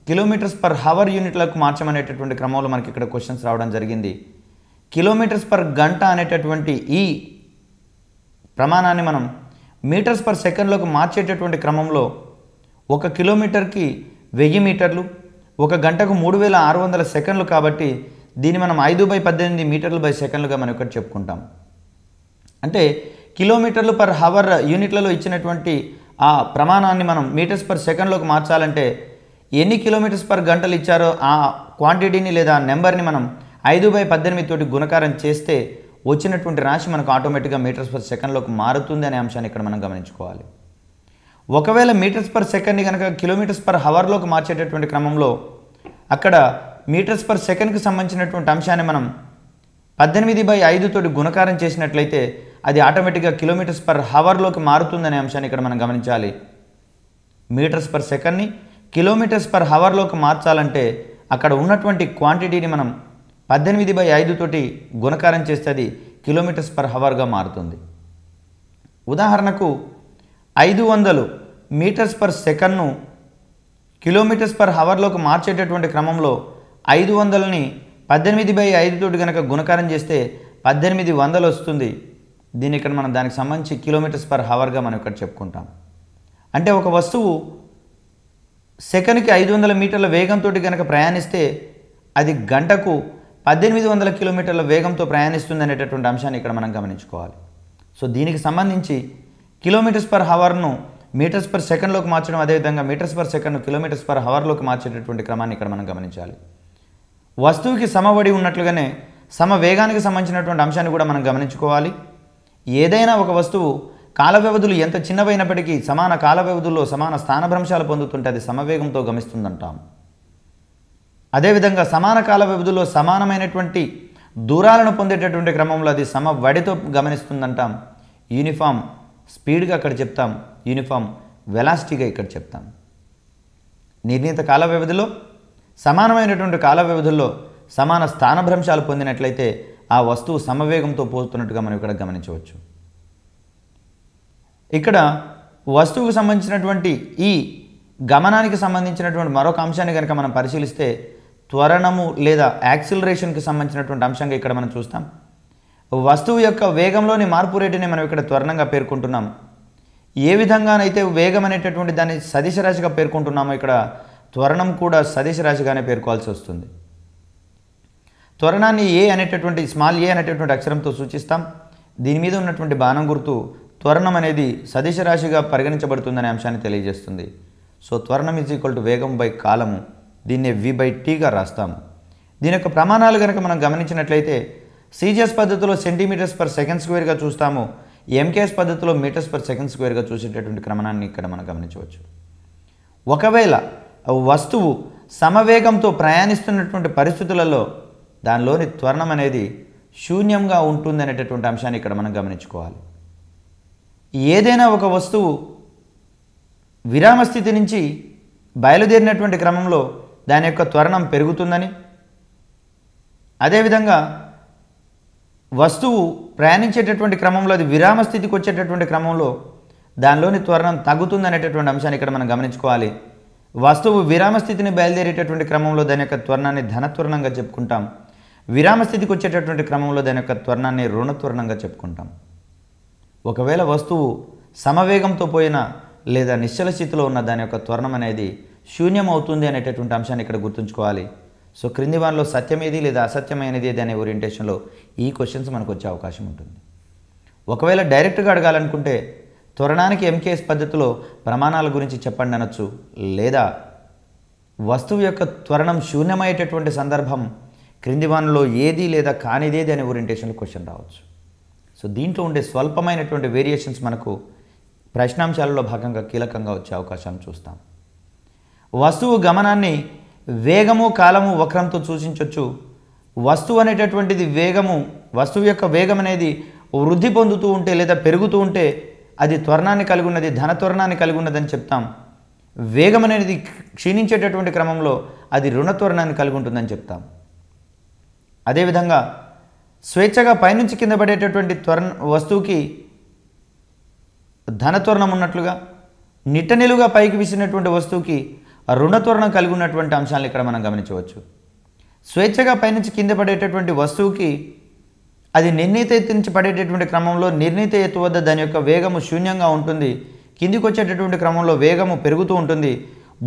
కిలోమీటర్స్ పర్ హవర్ యూనిట్లకు మార్చమనేటటువంటి క్రమంలో మనకి ఇక్కడ క్వశ్చన్స్ రావడం జరిగింది. కిలోమీటర్స్ పర్ గంట అనేటటువంటి ఈ ప్రమాణాన్ని మనం మీటర్స్ పర్ సెకండ్లోకి మార్చేటటువంటి క్రమంలో 1 కిలోమీటర్కి 1000 మీటర్లు, 1 గంటకు 3600 సెకండ్లు. కాబట్టి దీన్ని మనం 5/18 మీటర్లు బై సెకండ్లుగా మనం ఇక్కడ చెప్పుకుంటాం. అంటే కిలోమీటర్లు పర్ హవర్ యూనిట్లలో ఇచ్చినటువంటి ఆ ప్రమాణాన్ని మనం మీటర్స్ పర్ సెకండ్లోకి మార్చాలంటే ఎన్ని కిలోమీటర్స్ పర్ గంటలు ఇచ్చారో ఆ క్వాంటిటీని లేదా నెంబర్ని మనం 5/18 తోటి గుణకారం చేస్తే వచ్చినటువంటి రాశి మనకు ఆటోమేటిక్గా మీటర్స్ పర్ సెకండ్లోకి మారుతుంది అనే అంశాన్ని ఇక్కడ మనం గమనించుకోవాలి. ఒకవేళ మీటర్స్ పర్ సెకండ్ని కనుక కిలోమీటర్స్ పర్ హవర్లోకి మార్చేటటువంటి క్రమంలో అక్కడ మీటర్స్ పర్ సెకండ్కి సంబంధించినటువంటి అంశాన్ని మనం 18/5 తోటి గుణకారం చేసినట్లయితే అది ఆటోమేటిక్గా కిలోమీటర్స్ పర్ హవర్లోకి మారుతుందనే అంశాన్ని ఇక్కడ మనం గమనించాలి. మీటర్స్ పర్ సెకండ్ని కిలోమీటర్స్ పర్ హవర్లోకి మార్చాలంటే అక్కడ ఉన్నటువంటి క్వాంటిటీని మనం 18/5 తోటి గుణకారం చేస్తే అది కిలోమీటర్స్ పర్ హవర్గా మారుతుంది. ఉదాహరణకు 500 మీటర్స్ పర్ సెకండ్ను కిలోమీటర్స్ పర్ హవర్లోకి మార్చేటటువంటి క్రమంలో 500ని 18/5 తోటి కనుక గుణకారం చేస్తే 1800 వస్తుంది. దీన్ని ఇక్కడ మనం దానికి సంబంధించి కిలోమీటర్స్ పర్ హవర్గా మనం ఇక్కడ చెప్పుకుంటాం. అంటే ఒక వస్తువు సెకండ్కి 500 మీటర్ల వేగంతో కనుక ప్రయాణిస్తే అది గంటకు 1800 కిలోమీటర్ల వేగంతో ప్రయాణిస్తుంది అనేటటువంటి అంశాన్ని ఇక్కడ మనం గమనించుకోవాలి. సో దీనికి సంబంధించి కిలోమీటర్స్ పర్ హవర్ను మీటర్స్ పర్ సెకండ్లోకి మార్చడం, అదేవిధంగా మీటర్స్ పర్ సెకండ్ను కిలోమీటర్స్ పర్ హవర్లోకి మార్చేటటువంటి క్రమాన్ని ఇక్కడ మనం గమనించాలి. వస్తువుకి సమవడి ఉన్నట్లుగానే సమ వేగానికి సంబంధించినటువంటి అంశాన్ని కూడా మనం గమనించుకోవాలి. ఏదైనా ఒక వస్తువు కాల వ్యవధులు ఎంత చిన్నవైనప్పటికీ సమాన కాల వ్యవధుల్లో సమాన స్థానభ్రంశాలు పొందుతుంటే అది సమవేగంతో గమిస్తుందంటాం. అదేవిధంగా సమాన కాల వ్యవధుల్లో సమానమైనటువంటి దూరాలను పొందేటటువంటి క్రమంలో అది సమవడితో గమనిస్తుందంటాం. యూనిఫామ్ స్పీడ్గా అక్కడ చెప్తాం, యూనిఫామ్ వెలాసిటీగా ఇక్కడ చెప్తాం. నిర్ణీత కాల వ్యవధిలో సమానమైనటువంటి కాల వ్యవధుల్లో సమాన స్థానభ్రంశాలు పొందినట్లయితే ఆ వస్తువు సమవేగంతో పోతున్నట్టుగా మనం ఇక్కడ గమనించవచ్చు. ఇక్కడ వస్తువుకు సంబంధించినటువంటి ఈ గమనానికి సంబంధించినటువంటి మరొక అంశాన్ని కనుక మనం పరిశీలిస్తే త్వరణము లేదా యాక్సిలరేషన్కి సంబంధించినటువంటి అంశంగా ఇక్కడ మనం చూస్తాం. వస్తువు యొక్క వేగంలోని మార్పు రేటుని మనం ఇక్కడ త్వరణంగా పేర్కొంటున్నాం. ఏ విధంగానైతే వేగం అనేటటువంటి దాన్ని సదిశ రాశిగా పేర్కొంటున్నామో ఇక్కడ త్వరణం కూడా సదిశ రాశిగానే పేర్కోవాల్సి వస్తుంది. త్వరణాన్ని ఏ అనేటటువంటి స్మాల్ ఏ అనేటటువంటి అక్షరంతో సూచిస్తాం. దీని మీద ఉన్నటువంటి బాణం గుర్తు త్వరణం అనేది సదిశ రాశిగా పరిగణించబడుతుందనే అంశాన్ని తెలియజేస్తుంది. సో త్వరణం = వేగం బై కాలము, దీన్నే v/tగా రాస్తాము. దీని యొక్క ప్రమాణాలు కనుక మనం గమనించినట్లయితే సిజిఎస్ పద్ధతిలో సెంటీమీటర్స్ పర్ సెకండ్ స్క్వేర్గా చూస్తాము. ఎంకేఎస్ పద్ధతిలో మీటర్స్ పర్ సెకండ్ స్క్వేర్గా చూసేటటువంటి క్రమాన్ని ఇక్కడ మనం గమనించవచ్చు. ఒకవేళ వస్తువు సమవేగంతో ప్రయాణిస్తున్నటువంటి పరిస్థితులలో దానిలోని త్వరణం అనేది శూన్యంగా ఉంటుంది అనేటటువంటి అంశాన్ని ఇక్కడ మనం గమనించుకోవాలి. ఏదైనా ఒక వస్తువు విరామ స్థితి నుంచి బయలుదేరినటువంటి క్రమంలో దాని యొక్క త్వరణం పెరుగుతుందని, అదేవిధంగా వస్తువు ప్రయాణించేటటువంటి క్రమంలో అది విరామ స్థితికి వచ్చేటటువంటి క్రమంలో దానిలోని త్వరణం తగ్గుతుందనేటటువంటి అంశాన్ని ఇక్కడ మనం గమనించుకోవాలి. వస్తువు విరామ స్థితిని బయలుదేరేటటువంటి క్రమంలో దాని యొక్క త్వరణాన్ని ధనత్వరణంగా చెప్పుకుంటాం. విరామ స్థితికి వచ్చేటటువంటి క్రమంలో దాని యొక్క త్వరణాన్ని రుణత్వరణంగా చెప్పుకుంటాం. ఒకవేళ వస్తువు సమవేగంతో పోయినా లేదా నిశ్చల స్థితిలో ఉన్న దాని యొక్క త్వరణం అనేది శూన్యం అవుతుంది అనేటటువంటి అంశాన్ని ఇక్కడ గుర్తుంచుకోవాలి. సో క్రింది వారిలో సత్యమేది లేదా అసత్యమైనది ఏది అనే ఓరియంటేషన్లో ఈ క్వశ్చన్స్ మనకు వచ్చే అవకాశం ఉంటుంది. ఒకవేళ డైరెక్ట్గా అడగాలనుకుంటే త్వరణానికి ఎంకేఎస్ పద్ధతిలో ప్రమాణాల గురించి చెప్పండి అనొచ్చు, లేదా వస్తువు యొక్క త్వరణం శూన్యమయ్యేటటువంటి సందర్భం క్రింది వానిలో ఏది లేదా కానిదేది అనే ఓరియంటేషన్లో క్వశ్చన్ రావచ్చు. సో దీంట్లో ఉండే స్వల్పమైనటువంటి వేరియేషన్స్ మనకు ప్రశ్నాంశాలలో భాగంగా కీలకంగా వచ్చే అవకాశాన్ని చూస్తాం. వస్తువు గమనాన్ని వేగము కాలము వక్రంతో సూచించవచ్చు. వస్తువు అనేటటువంటిది వస్తువు యొక్క వేగం అనేది వృద్ధి పొందుతూ ఉంటే లేదా పెరుగుతూ ఉంటే అది త్వరణాన్ని కలిగి ఉన్నది, ధనత్వరణాన్ని కలిగి ఉన్నదని చెప్తాం. వేగం అనేది క్షీణించేటటువంటి క్రమంలో అది రుణత్వరణాన్ని కలిగి ఉంటుందని చెప్తాం. అదేవిధంగా స్వేచ్ఛగా పైనుంచి కింద పడేటటువంటి వస్తువుకి ధనత్వరణం ఉన్నట్లుగా, నిట్టనిలుగా పైకి విసిరినటువంటి వస్తువుకి రుణత్వరణం కలిగి ఉన్నటువంటి అంశాలను ఇక్కడ మనం గమనించవచ్చు. స్వేచ్ఛగా పైనుంచి కింద పడేటటువంటి వస్తువుకి అది నిర్ణీత ఎత్తు నుంచి పడేటటువంటి క్రమంలో నిర్ణీత ఎత్తు వద్ద దాని యొక్క వేగము శూన్యంగా ఉంటుంది. కిందికి వచ్చేటటువంటి క్రమంలో వేగము పెరుగుతూ ఉంటుంది.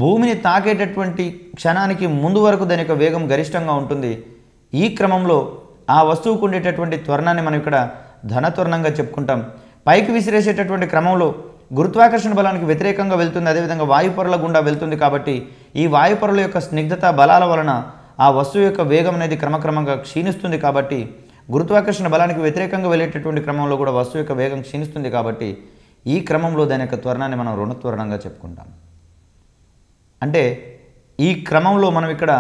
భూమిని తాకేటటువంటి క్షణానికి ముందు వరకు దాని యొక్క వేగం గరిష్టంగా ఉంటుంది. ఈ క్రమంలో ఆ వస్తువుకు ఉండేటటువంటి త్వరణాన్ని మనం ఇక్కడ ధనత్వరణంగా చెప్పుకుంటాం. పైకి విసిరేసేటటువంటి క్రమంలో గురుత్వాకర్షణ బలానికి వ్యతిరేకంగా వెళ్తుంది, అదేవిధంగా వాయుపొరల గుండా వెళ్తుంది. కాబట్టి ఈ వాయుపొరల యొక్క స్నిగ్ధత బలాల వలన ఆ వస్తువు యొక్క వేగం అనేది క్రమక్రమంగా క్షీణిస్తుంది. కాబట్టి గురుత్వాకర్షణ బలానికి వ్యతిరేకంగా వెళ్ళేటటువంటి క్రమంలో కూడా వస్తువు యొక్క వేగం క్షీణిస్తుంది. కాబట్టి ఈ క్రమంలో దాని యొక్క త్వరణాన్ని మనం రుణత్వరణంగా చెప్పుకుంటాం. అంటే ఈ క్రమంలో మనం ఇక్కడ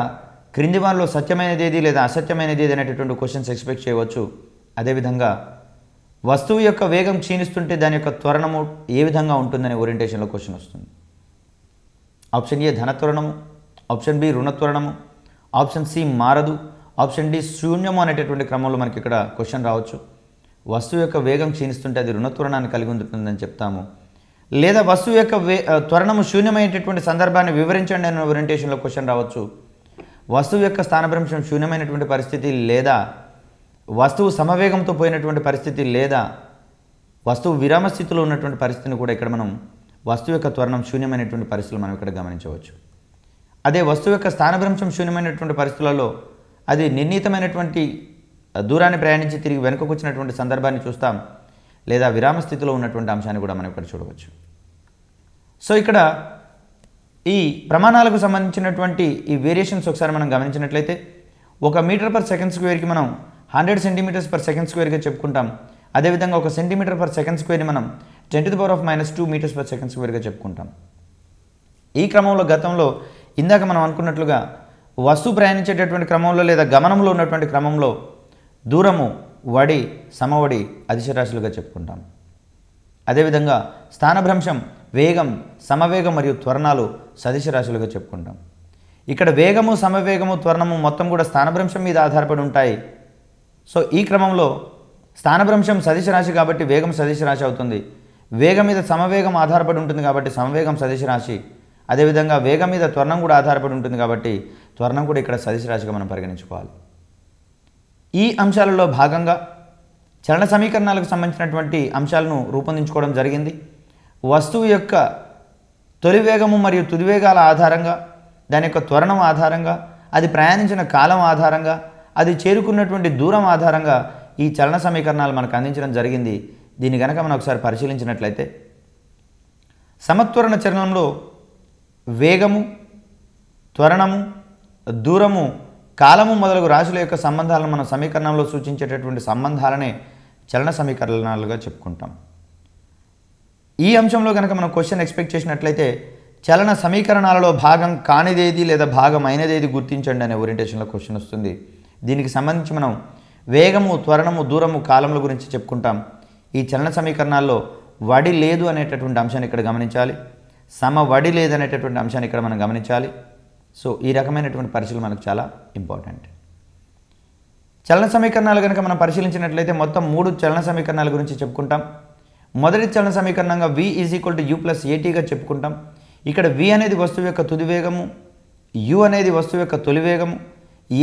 క్రింది వారిలో సత్యమైనది ఏది లేదా అసత్యమైనది ఏది అనేటటువంటి క్వశ్చన్స్ ఎక్స్పెక్ట్ చేయవచ్చు. అదేవిధంగా వస్తువు యొక్క వేగం క్షీణిస్తుంటే దాని యొక్క త్వరణము ఏ విధంగా ఉంటుందనే ఓరియంటేషన్లో క్వశ్చన్ వస్తుంది. ఆప్షన్ ఏ ధనత్వరణము, ఆప్షన్ బి రుణత్వరణము, ఆప్షన్ సి మారదు, ఆప్షన్ డి శూన్యము అనేటటువంటి క్రమంలో మనకి ఇక్కడ క్వశ్చన్ రావచ్చు. వస్తువు యొక్క వేగం క్షీణిస్తుంటే అది రుణత్వరణాన్ని కలిగి ఉంటుందని చెప్తాము. లేదా వస్తువు యొక్క త్వరణము శూన్యమైనటువంటి సందర్భాన్ని వివరించండి అనే ఓరియంటేషన్లో క్వశ్చన్ రావచ్చు. వస్తువు యొక్క స్థానభ్రంశం శూన్యమైనటువంటి పరిస్థితి, లేదా వస్తువు సమవేగంతో పోయినటువంటి పరిస్థితి, లేదా వస్తువు విరామ స్థితిలో ఉన్నటువంటి పరిస్థితిని కూడా ఇక్కడ మనం వస్తువు యొక్క త్వరణం శూన్యమైనటువంటి పరిస్థితులు మనం ఇక్కడ గమనించవచ్చు. అదే వస్తువు యొక్క స్థానభ్రంశం శూన్యమైనటువంటి పరిస్థితులలో అది నిర్ణీతమైనటువంటి దూరాన్ని ప్రయాణించి తిరిగి వెనుకకు వచ్చినటువంటి సందర్భాన్ని చూస్తాం, లేదా విరామ స్థితిలో ఉన్నటువంటి అంశాన్ని కూడా మనం ఇక్కడ చూడవచ్చు. సో ఇక్కడ ఈ ప్రమాణాలకు సంబంధించినటువంటి ఈ వేరియేషన్స్ ఒకసారి మనం గమనించినట్లయితే 1 మీటర్ పర్ సెకండ్ స్క్వేర్కి మనం 100 సెంటీమీటర్స్ పర్ సెకండ్ స్క్వేర్గా చెప్పుకుంటాం. అదేవిధంగా 1 సెంటీమీటర్ పర్ సెకండ్ స్క్వేర్ని మనం 10⁻⁻² మీటర్స్ పర్ సెకండ్ స్క్వేర్గా చెప్పుకుంటాం. ఈ క్రమంలో గతంలో ఇందాక మనం అనుకున్నట్లుగా వస్తువు ప్రయాణించేటటువంటి క్రమంలో లేదా గమనంలో ఉన్నటువంటి క్రమంలో దూరము, వడి, సమవడి అదిశ రాశులుగా చెప్పుకుంటాం. అదేవిధంగా స్థానభ్రంశం, వేగం, సమవేగం మరియు త్వరణాలు సదిశ రాశులుగా చెప్పుకుంటాం. ఇక్కడ వేగము, సమవేగము, త్వరణము మొత్తం కూడా స్థానభ్రంశం మీద ఆధారపడి ఉంటాయి. సో ఈ క్రమంలో స్థానభ్రంశం సదిశ రాశి కాబట్టి వేగం సదిశ రాశి అవుతుంది. వేగం మీద సమవేగం ఆధారపడి ఉంటుంది కాబట్టి సమవేగం సదిశ రాశి. అదేవిధంగా వేగం మీద త్వరణం కూడా ఆధారపడి ఉంటుంది కాబట్టి త్వరణం కూడా ఇక్కడ సదిశ రాశిగా మనం పరిగణించుకోవాలి. ఈ అంశాలలో భాగంగా చలన సమీకరణాలకు సంబంధించినటువంటి అంశాలను రూపొందించుకోవడం జరిగింది. వస్తువు యొక్క తొలి వేగము మరియు తుది వేగాల ఆధారంగా, దాని యొక్క త్వరణం ఆధారంగా, అది ప్రయాణించిన కాలం ఆధారంగా, అది చేరుకున్నటువంటి దూరం ఆధారంగా ఈ చలన సమీకరణాలు మనకు అందించడం జరిగింది. దీన్ని కనుక మనం ఒకసారి పరిశీలించినట్లయితే సమత్వరణ చలనంలో వేగము, త్వరణము, దూరము, కాలము మొదలగు రాశుల యొక్క సంబంధాలను మనం సమీకరణంలో సూచించేటటువంటి సంబంధాలనే చలన సమీకరణాలుగా చెప్పుకుంటాం. ఈ అంశంలో కనుక మనం క్వశ్చన్ ఎక్స్పెక్ట్ చేసినట్లయితే చలన సమీకరణాలలో భాగం కానిదేది లేదా భాగం అయినదేది గుర్తించండి అనే ఓరియంటేషన్లో క్వశ్చన్ వస్తుంది. దీనికి సంబంధించి మనం వేగము, త్వరణము, దూరము, కాలముల గురించి చెప్పుకుంటాం. ఈ చలన సమీకరణాల్లో వడి లేదు అనేటటువంటి అంశాన్ని ఇక్కడ గమనించాలి. సమ వడి లేదు అనేటటువంటి అంశాన్ని ఇక్కడ మనం గమనించాలి. సో ఈ రకమైనటువంటి పరిశీలన మనకు చాలా ఇంపార్టెంట్. చలన సమీకరణాలు కనుక మనం పరిశీలించినట్లయితే మొత్తం 3 చలన సమీకరణాల గురించి చెప్పుకుంటాం. మొదటి చలన సమీకరణంగా v = u + at చెప్పుకుంటాం. ఇక్కడ v అనేది వస్తువు యొక్క తుది వేగము, u అనేది వస్తువు యొక్క తొలి వేగము,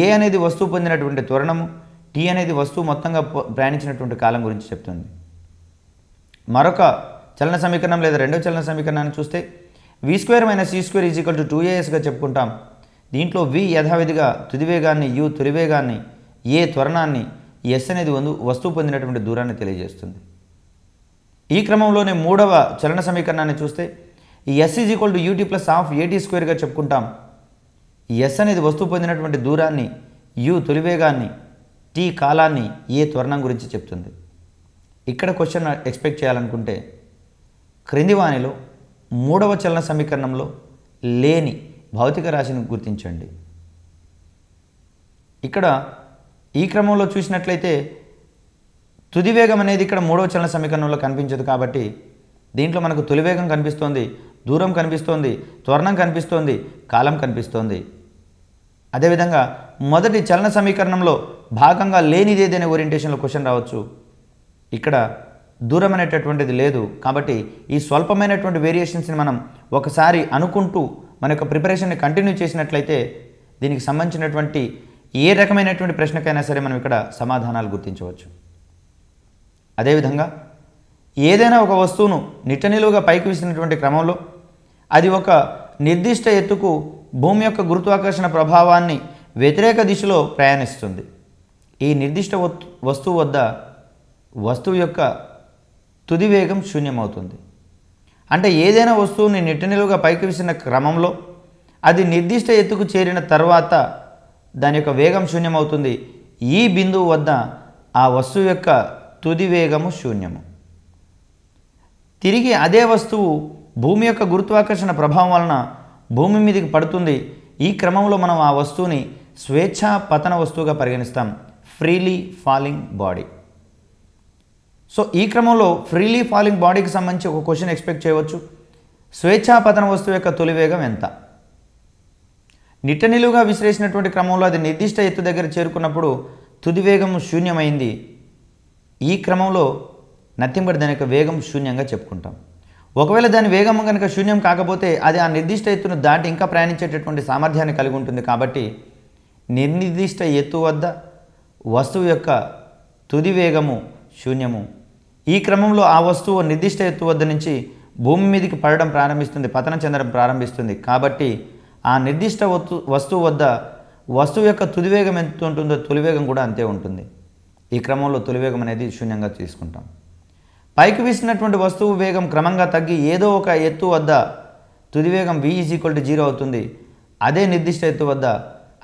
a అనేది వస్తువు పొందినటువంటి త్వరణము, t అనేది వస్తువు మొత్తంగా ప్రయాణించినటువంటి కాలం గురించి చెప్తుంది. మరొక చలన సమీకరణం లేదా రెండో చలన సమీకరణాన్ని చూస్తే v² - c² = 2as చెప్పుకుంటాం. దీంట్లో v యథావిధిగా తుది వేగాన్ని, u తొలి వేగాన్ని, a త్వరణాన్ని, s అనేది వస్తువు పొందినటువంటి దూరాన్ని తెలియజేస్తుంది. ఈ క్రమంలోనే మూడవ చలన సమీకరణాన్ని చూస్తే s = ut + ½ చెప్పుకుంటాం. s అనేది వస్తువు పొందినటువంటి దూరాన్ని, u తొలి వేగాన్ని, t కాలాన్ని, a త్వరణం గురించి చెప్తుంది. ఇక్కడ క్వశ్చన్ ఎక్స్పెక్ట్ చేయాలనుకుంటే క్రింది వానిలో మూడవ చలన సమీకరణంలో లేని భౌతిక రాశిని గుర్తించండి. ఇక్కడ ఈ క్రమంలో చూసినట్లయితే తుది వేగం అనేది ఇక్కడ మూడవ చలన సమీకరణంలో కనిపించదు. కాబట్టి దీంట్లో మనకు తొలి వేగం కనిపిస్తోంది, దూరం కనిపిస్తోంది, త్వరణం కనిపిస్తోంది, కాలం కనిపిస్తోంది. అదేవిధంగా మొదటి చలన సమీకరణంలో భాగంగా లేనిది ఏదైనా ఓరియంటేషన్లో క్వశ్చన్ రావచ్చు. ఇక్కడ దూరం అనేటటువంటిది లేదు కాబట్టి ఈ స్వల్పమైనటువంటి వేరియేషన్స్ని మనం ఒకసారి అనుకుంటూ మన యొక్క ప్రిపరేషన్ని కంటిన్యూ చేసినట్లయితే దీనికి సంబంధించినటువంటి ఏ రకమైనటువంటి ప్రశ్నకైనా సరే మనం ఇక్కడ సమాధానాలు గుర్తించవచ్చు. అదేవిధంగా ఏదైనా ఒక వస్తువును నిట్టనిలువుగా పైకి విసిరినటువంటి క్రమంలో అది ఒక నిర్దిష్ట ఎత్తుకు భూమి యొక్క గురుత్వాకర్షణ ప్రభావాన్ని వ్యతిరేక దిశలో ప్రయాణిస్తుంది. ఈ నిర్దిష్ట వస్తువు వద్ద వస్తువు యొక్క తుది వేగం శూన్యమవుతుంది. అంటే ఏదైనా వస్తువుని నిట్టనిలువుగా పైకి విసిరిన క్రమంలో అది నిర్దిష్ట ఎత్తుకు చేరిన తర్వాత దాని యొక్క వేగం శూన్యమవుతుంది. ఈ బిందువు వద్ద ఆ వస్తువు యొక్క తుది వేగము శూన్యము. తిరిగి అదే వస్తువు భూమి యొక్క గురుత్వాకర్షణ ప్రభావం వలన భూమి మీదకి పడుతుంది. ఈ క్రమంలో మనం ఆ వస్తువుని స్వేచ్ఛా పతన వస్తువుగా పరిగణిస్తాం, ఫ్రీలీ ఫాలింగ్ బాడీ. సో ఈ క్రమంలో ఫ్రీలీ ఫాలింగ్ బాడీకి సంబంధించి ఒక క్వశ్చన్ ఎక్స్పెక్ట్ చేయవచ్చు. స్వేచ్ఛా పతన వస్తువు యొక్క తొలి వేగం ఎంత? నిట్టనిలువుగా విసిరేసినటువంటి క్రమంలో అది నిర్దిష్ట ఎత్తు దగ్గర చేరుకున్నప్పుడు తుది వేగం శూన్యమైంది. ఈ క్రమంలో నథింగ్ బట్ దాని యొక్క వేగం శూన్యంగా చెప్పుకుంటాం. ఒకవేళ దాని వేగం కనుక శూన్యం కాకపోతే అది ఆ నిర్దిష్ట ఎత్తును దాటి ఇంకా ప్రయాణించేటటువంటి సామర్థ్యాన్ని కలిగి ఉంటుంది. కాబట్టి నిర్దిష్ట ఎత్తు వద్ద వస్తువు యొక్క తుది వేగము శూన్యము. ఈ క్రమంలో ఆ వస్తువు నిర్దిష్ట ఎత్తు వద్ద నుంచి భూమి మీదకి పడడం ప్రారంభిస్తుంది, పతనం చెందడం ప్రారంభిస్తుంది. కాబట్టి ఆ నిర్దిష్ట వస్తువు వద్ద వస్తువు యొక్క తుది వేగం ఎంత ఉంటుందో తొలి వేగం కూడా అంతే ఉంటుంది. ఈ క్రమంలో తొలి వేగం అనేది శూన్యంగా తీసుకుంటాం. పైకి వీసినటువంటి వస్తువు వేగం క్రమంగా తగ్గి ఏదో ఒక ఎత్తు వద్ద తుది వేగం v = 0 అవుతుంది. అదే నిర్దిష్ట ఎత్తు వద్ద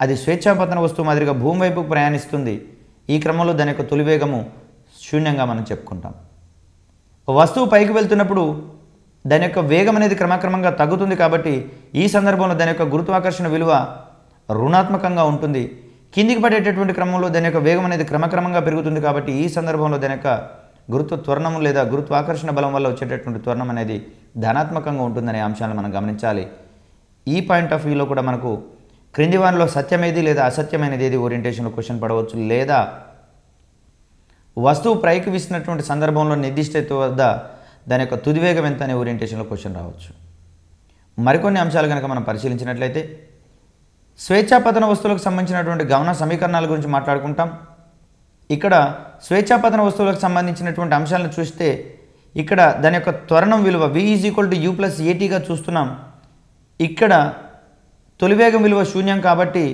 అది స్వేచ్ఛాపతన వస్తువు మాదిరిగా భూమి వైపుకు ప్రయాణిస్తుంది. ఈ క్రమంలో దాని యొక్క తొలి వేగము శూన్యంగా మనం చెప్పుకుంటాం. వస్తువు పైకి వెళ్తున్నప్పుడు దాని యొక్క వేగం అనేది క్రమక్రమంగా తగ్గుతుంది. కాబట్టి ఈ సందర్భంలో దాని యొక్క గురుత్వాకర్షణ విలువ రుణాత్మకంగా ఉంటుంది. కిందికి పడేటటువంటి క్రమంలో దాని యొక్క వేగం అనేది క్రమక్రమంగా పెరుగుతుంది. కాబట్టి ఈ సందర్భంలో దాని యొక్క గురుత్వ త్వరణం లేదా గురుత్వాకర్షణ బలం వల్ల వచ్చేటటువంటి త్వరణం అనేది ధనాత్మకంగా ఉంటుందనే అంశాలను మనం గమనించాలి. ఈ పాయింట్ ఆఫ్ వ్యూలో కూడా మనకు క్రింది వానిలో సత్యమేది లేదా అసత్యమైనది ఏది ఓరియంటేషన్లో క్వశ్చన్ పడవచ్చు. లేదా వస్తువు పైకి విసినటువంటి సందర్భంలో నిర్దిష్ట ఎత్తు వద్ద దాని యొక్క తుది వేగం ఎంత అనే ఓరియంటేషన్లో క్వశ్చన్ రావచ్చు. మరికొన్ని అంశాలు కనుక మనం పరిశీలించినట్లయితే స్వేచ్ఛాపతన వస్తువులకు సంబంధించినటువంటి గమన సమీకరణాల గురించి మాట్లాడుకుంటాం. ఇక్కడ స్వేచ్ఛాపతన వస్తువులకు సంబంధించినటువంటి అంశాలను చూస్తే ఇక్కడ దాని యొక్క త్వరణం విలువ v = u + at చూస్తున్నాం. ఇక్కడ తొలివేగం విలువ శూన్యం కాబట్టి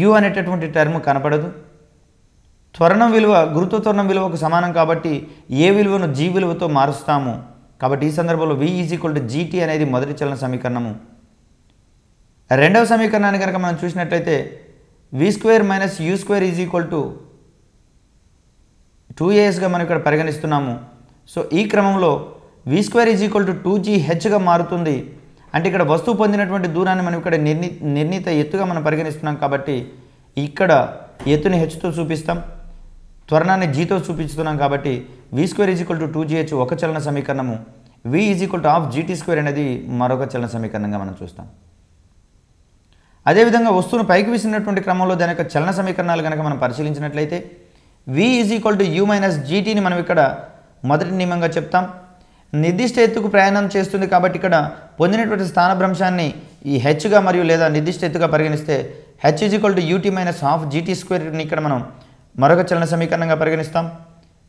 u అనేటటువంటి టర్మ్ కనపడదు. త్వరణం విలువ గురుత్వ త్వరణం విలువకు సమానం కాబట్టి ఏ విలువను g విలువతో మారుస్తాము. కాబట్టి ఈ సందర్భంలో v = gt అనేది మొదటి చలన సమీకరణము. రెండవ సమీకరణాన్ని కనుక మనం చూసినట్లయితే v² - u² = 2as మనం ఇక్కడ పరిగణిస్తున్నాము. సో ఈ క్రమంలో v² = 2gh మారుతుంది. అంటే ఇక్కడ వస్తువు పొందినటువంటి దూరాన్ని మనం ఇక్కడ నిర్ణీత ఎత్తుగా మనం పరిగణిస్తున్నాం. కాబట్టి ఇక్కడ ఎత్తుని hతో చూపిస్తాం, త్వరణాన్ని gతో చూపిస్తున్నాం. కాబట్టి v² = 2gh ఒక చలన సమీకరణము, v = ½ gt² అనేది మరొక చలన సమీకరణంగా మనం చూస్తాం. అదేవిధంగా వస్తువును పైకి విసిరినటువంటి క్రమంలో దాని యొక్క చలన సమీకరణాలు కనుక మనం పరిశీలించినట్లయితే v = u - gtని మనం ఇక్కడ మొదటి నియమంగా చెప్తాం. నిర్దిష్ట ఎత్తుకు ప్రయాణం చేస్తుంది కాబట్టి ఇక్కడ పొందినటువంటి స్థానభ్రంశాన్ని ఈ hగా మరియు లేదా నిర్దిష్ట ఎత్తుగా పరిగణిస్తే h = ut - ½ gt²ని ఇక్కడ మనం మరొక చలన సమీకరణంగా పరిగణిస్తాం.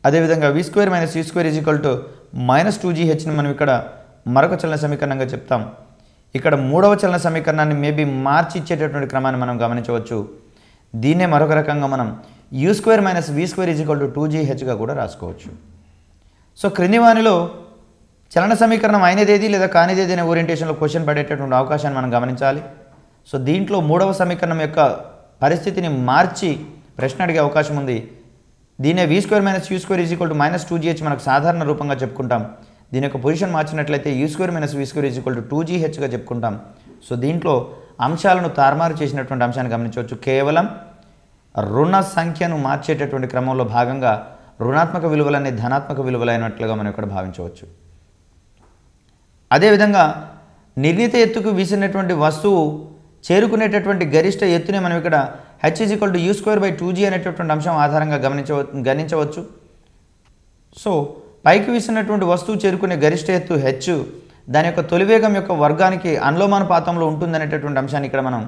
అదేవిధంగా v² - u² = -2gh ని మనం ఇక్కడ మరొక చలన సమీకరణంగా చెప్తాం. ఇక్కడ మూడవ చలన సమీకరణాన్ని మేబీ మార్చి ఇచ్చేటటువంటి క్రమాన్ని మనం గమనించవచ్చు. దీన్నే మరొక రకంగా మనం u² - v² = 2gh కూడా రాసుకోవచ్చు. సో క్రింది వానిలో చలన సమీకరణం అయినదేది లేదా కానిదేది అనే ఓరియంటేషన్లో క్వశ్చన్ పడేటటువంటి అవకాశాన్ని మనం గమనించాలి. సో దీంట్లో మూడవ సమీకరణం యొక్క పరిస్థితిని మార్చి ప్రశ్న అడిగే అవకాశం ఉంది. దీన్నే v² - u² = -2gh మనకు సాధారణ రూపంగా చెప్పుకుంటాం. దీని యొక్క పొజిషన్ మార్చినట్లయితే u² - v² = 2gh చెప్పుకుంటాం. సో దీంట్లో అంశాలను తారుమారు చేసినటువంటి అంశాన్ని గమనించవచ్చు. కేవలం రుణ సంఖ్యను మార్చేటటువంటి క్రమంలో భాగంగా రుణాత్మక విలువలన్నీ ధనాత్మక విలువలైనట్లుగా మనం ఇక్కడ భావించవచ్చు. అదేవిధంగా నిర్ణీత ఎత్తుకు వీసినటువంటి వస్తువు చేరుకునేటటువంటి గరిష్ట ఎత్తుని మనం ఇక్కడ h = u²/2g అనేటటువంటి అంశం ఆధారంగా గణించవచ్చు. సో పైకి విసిరినటువంటి వస్తువు చేరుకునే గరిష్ట ఎత్తు h దాని యొక్క తొలివేగం యొక్క వర్గానికి అనులోమానుపాతంలో ఉంటుందనేటటువంటి అంశాన్ని ఇక్కడ మనం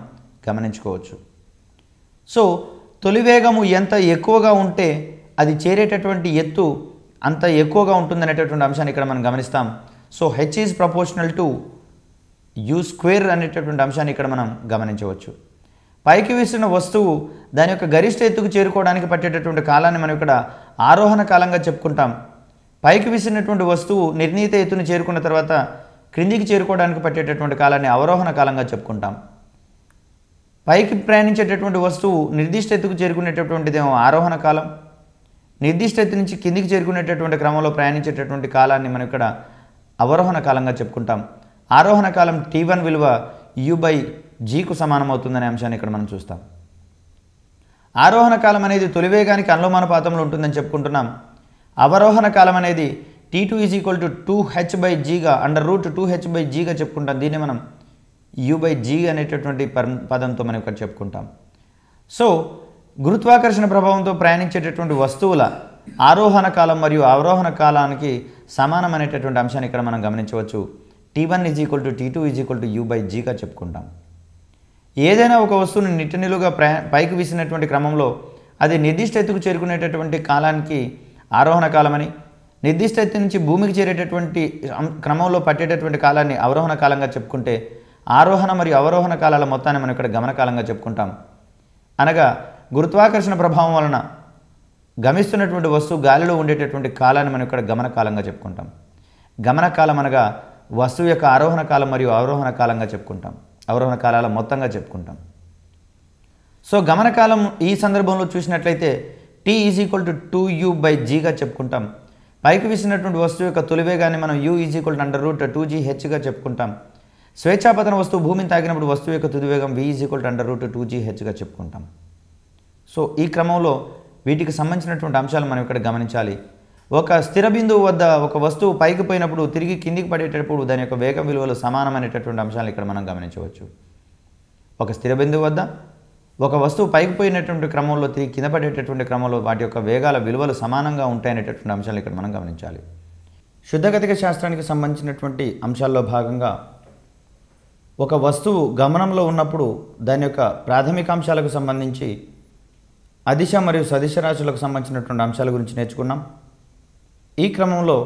గమనించుకోవచ్చు. సో తొలివేగము ఎంత ఎక్కువగా ఉంటే అది చేరేటటువంటి ఎత్తు అంత ఎక్కువగా ఉంటుందనేటటువంటి అంశాన్ని ఇక్కడ మనం గమనిస్తాం. So h is proportional to u² అనేటటువంటి అంశాన్ని ఇక్కడ మనం గమనించవచ్చు. పైకి విసిరిన వస్తువు దాని యొక్క గరిష్ట ఎత్తుకు చేరుకోవడానికి పట్టేటటువంటి కాలాన్ని మనం ఇక్కడ ఆరోహణ కాలంగా చెప్పుకుంటాం. పైకి విసిరినటువంటి వస్తువు నిర్ణీత ఎత్తును చేరుకున్న తర్వాత క్రిందికి చేరుకోవడానికి పట్టేటటువంటి కాలాన్ని అవరోహణ కాలంగా చెప్పుకుంటాం. పైకి ప్రయాణించేటటువంటి వస్తువు నిర్దిష్ట ఎత్తుకు చేరుకునేటటువంటిదేమో ఆరోహణ కాలం, నిర్దిష్ట ఎత్తు నుంచి కిందికి చేరుకునేటటువంటి క్రమంలో ప్రయాణించేటటువంటి కాలాన్ని మనం ఇక్కడ అవరోహణ కాలంగా చెప్పుకుంటాం. ఆరోహణ కాలం t1 విలువ u/gకు సమానమవుతుందనే అంశాన్ని ఇక్కడ మనం చూస్తాం. ఆరోహణ కాలం అనేది తొలివేగానికి అనులోమానుపాతంలో ఉంటుందని చెప్పుకుంటున్నాం. అవరోహణ కాలం అనేది t2 = 2h/gగా √2h/gగా చెప్పుకుంటాం. దీన్ని మనం u/g అనేటటువంటి పదంతో మనం ఇక్కడ చెప్పుకుంటాం. సో గురుత్వాకర్షణ ప్రభావంతో ప్రయాణించేటటువంటి వస్తువుల ఆరోహణ కాలం మరియు అవరోహణ కాలానికి సమానమైనటువంటి అంశాన్ని ఇక్కడ మనం గమనించవచ్చు. t1 = t2 = u/gగా చెప్పుకుంటాం. ఏదైనా ఒక వస్తువుని నిట్టనిలుగా పైకి విసిరినటువంటి క్రమంలో అది నిర్దిష్ట ఎత్తుకు చేరుకునేటటువంటి కాలానికి ఆరోహణ కాలమని, నిర్దిష్ట ఎత్తు నుంచి భూమికి చేరేటటువంటి క్రమంలో పట్టేటటువంటి కాలాన్ని అవరోహణ కాలంగా చెప్పుకుంటే ఆరోహణ మరియు అవరోహణ కాలాల మొత్తాన్ని మనం ఇక్కడ గమన కాలంగా చెప్పుకుంటాం. అనగా గురుత్వాకర్షణ ప్రభావం వలన గమిస్తున్నటువంటి వస్తువు గాలిలో ఉండేటటువంటి కాలాన్ని మనం ఇక్కడ గమన కాలంగా చెప్పుకుంటాం. గమన కాలం అనగా వస్తువు యొక్క ఆరోహణ కాలం మరియు అవరోహణ కాలంగా చెప్పుకుంటాం. అవరోహణ కాలాల మొత్తంగా చెప్పుకుంటాం. సో గమన కాలం ఈ సందర్భంలో చూసినట్లయితే t = 2u/gగా చెప్పుకుంటాం. పైకి విసిరినటువంటి వస్తువు యొక్క తొలివేగాన్ని మనం u = √2gh చెప్పుకుంటాం. స్వేచ్ఛాపతన వస్తువు భూమిని తాకినప్పుడు వస్తువు యొక్క తుదివేగం v = √2gh చెప్పుకుంటాం. సో ఈ క్రమంలో వీటికి సంబంధించినటువంటి అంశాలు మనం ఇక్కడ గమనించాలి. ఒక స్థిర బిందువు వద్ద ఒక వస్తువు పైకి పోయినప్పుడు తిరిగి కిందికి పడేటప్పుడు దాని యొక్క వేగం విలువలు సమానమైనటువంటి అంశాలు ఇక్కడ మనం గమనించవచ్చు. ఒక స్థిర బిందువు వద్ద ఒక వస్తువు పైకి పోయినటువంటి క్రమంలో తిరిగి కింద పడేటటువంటి క్రమంలో వాటి యొక్క వేగాల విలువలు సమానంగా ఉంటాయనేటటువంటి అంశాలు ఇక్కడ మనం గమనించాలి. శుద్ధగతిక శాస్త్రానికి సంబంధించినటువంటి అంశాల్లో భాగంగా ఒక వస్తువు గమనంలో ఉన్నప్పుడు దాని యొక్క ప్రాథమిక అంశాలకు సంబంధించి అదిశ మరియు సదిశ రాశులకు సంబంధించినటువంటి అంశాల గురించి నేర్చుకున్నాం. ఈ క్రమంలో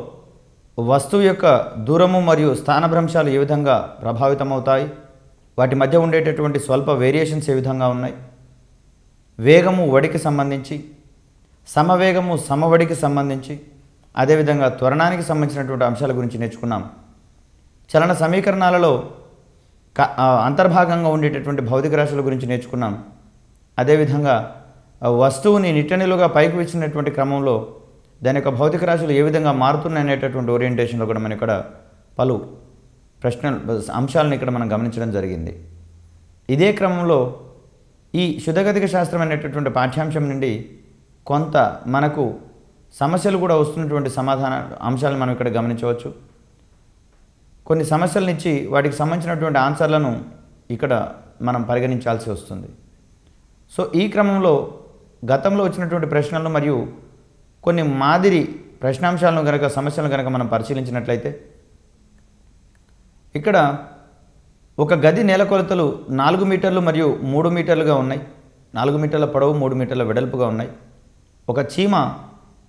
వస్తువు యొక్క దూరము మరియు స్థానభ్రంశాలు ఏ విధంగా ప్రభావితమవుతాయి, వాటి మధ్య ఉండేటటువంటి స్వల్ప వేరియేషన్స్ ఏ విధంగా ఉన్నాయి, వేగము వడికి సంబంధించి, సమవేగము సమవడికి సంబంధించి, అదేవిధంగా త్వరణానికి సంబంధించినటువంటి అంశాల గురించి నేర్చుకున్నాం. చలన సమీకరణాలలో అంతర్భాగంగా ఉండేటటువంటి భౌతిక రాశుల గురించి నేర్చుకున్నాం. అదేవిధంగా వస్తువుని నిట్టనిలుగా పైకి విసిరినటువంటి క్రమంలో దాని యొక్క భౌతిక రాశులు ఏ విధంగా మారుతున్నాయి అనేటటువంటి ఓరియంటేషన్లో కూడా మనం ఇక్కడ పలు అంశాలను ఇక్కడ మనం గమనించడం జరిగింది. ఇదే క్రమంలో ఈ శుద్ధగతిక శాస్త్రం అనేటటువంటి పాఠ్యాంశం నుండి కొంత మనకు సమస్యలు కూడా వస్తున్నటువంటి సమాధాన అంశాలను మనం ఇక్కడ గమనించవచ్చు. కొన్ని సమస్యలనిచ్చి వాటికి సంబంధించినటువంటి ఆన్సర్లను ఇక్కడ మనం పరిగణించాల్సి వస్తుంది. సో ఈ క్రమంలో గతంలో వచ్చినటువంటి ప్రశ్నలను మరియు కొన్ని మాదిరి ప్రశ్నాంశాలను కనుక సమస్యలను కనుక మనం పరిశీలించినట్లయితే ఇక్కడ ఒక గది నేలకొలతలు 4 మీటర్లు మరియు 3 మీటర్లుగా ఉన్నాయి. 4 మీటర్ల పొడవు 3 మీటర్ల వెడల్పుగా ఉన్నాయి. ఒక చీమ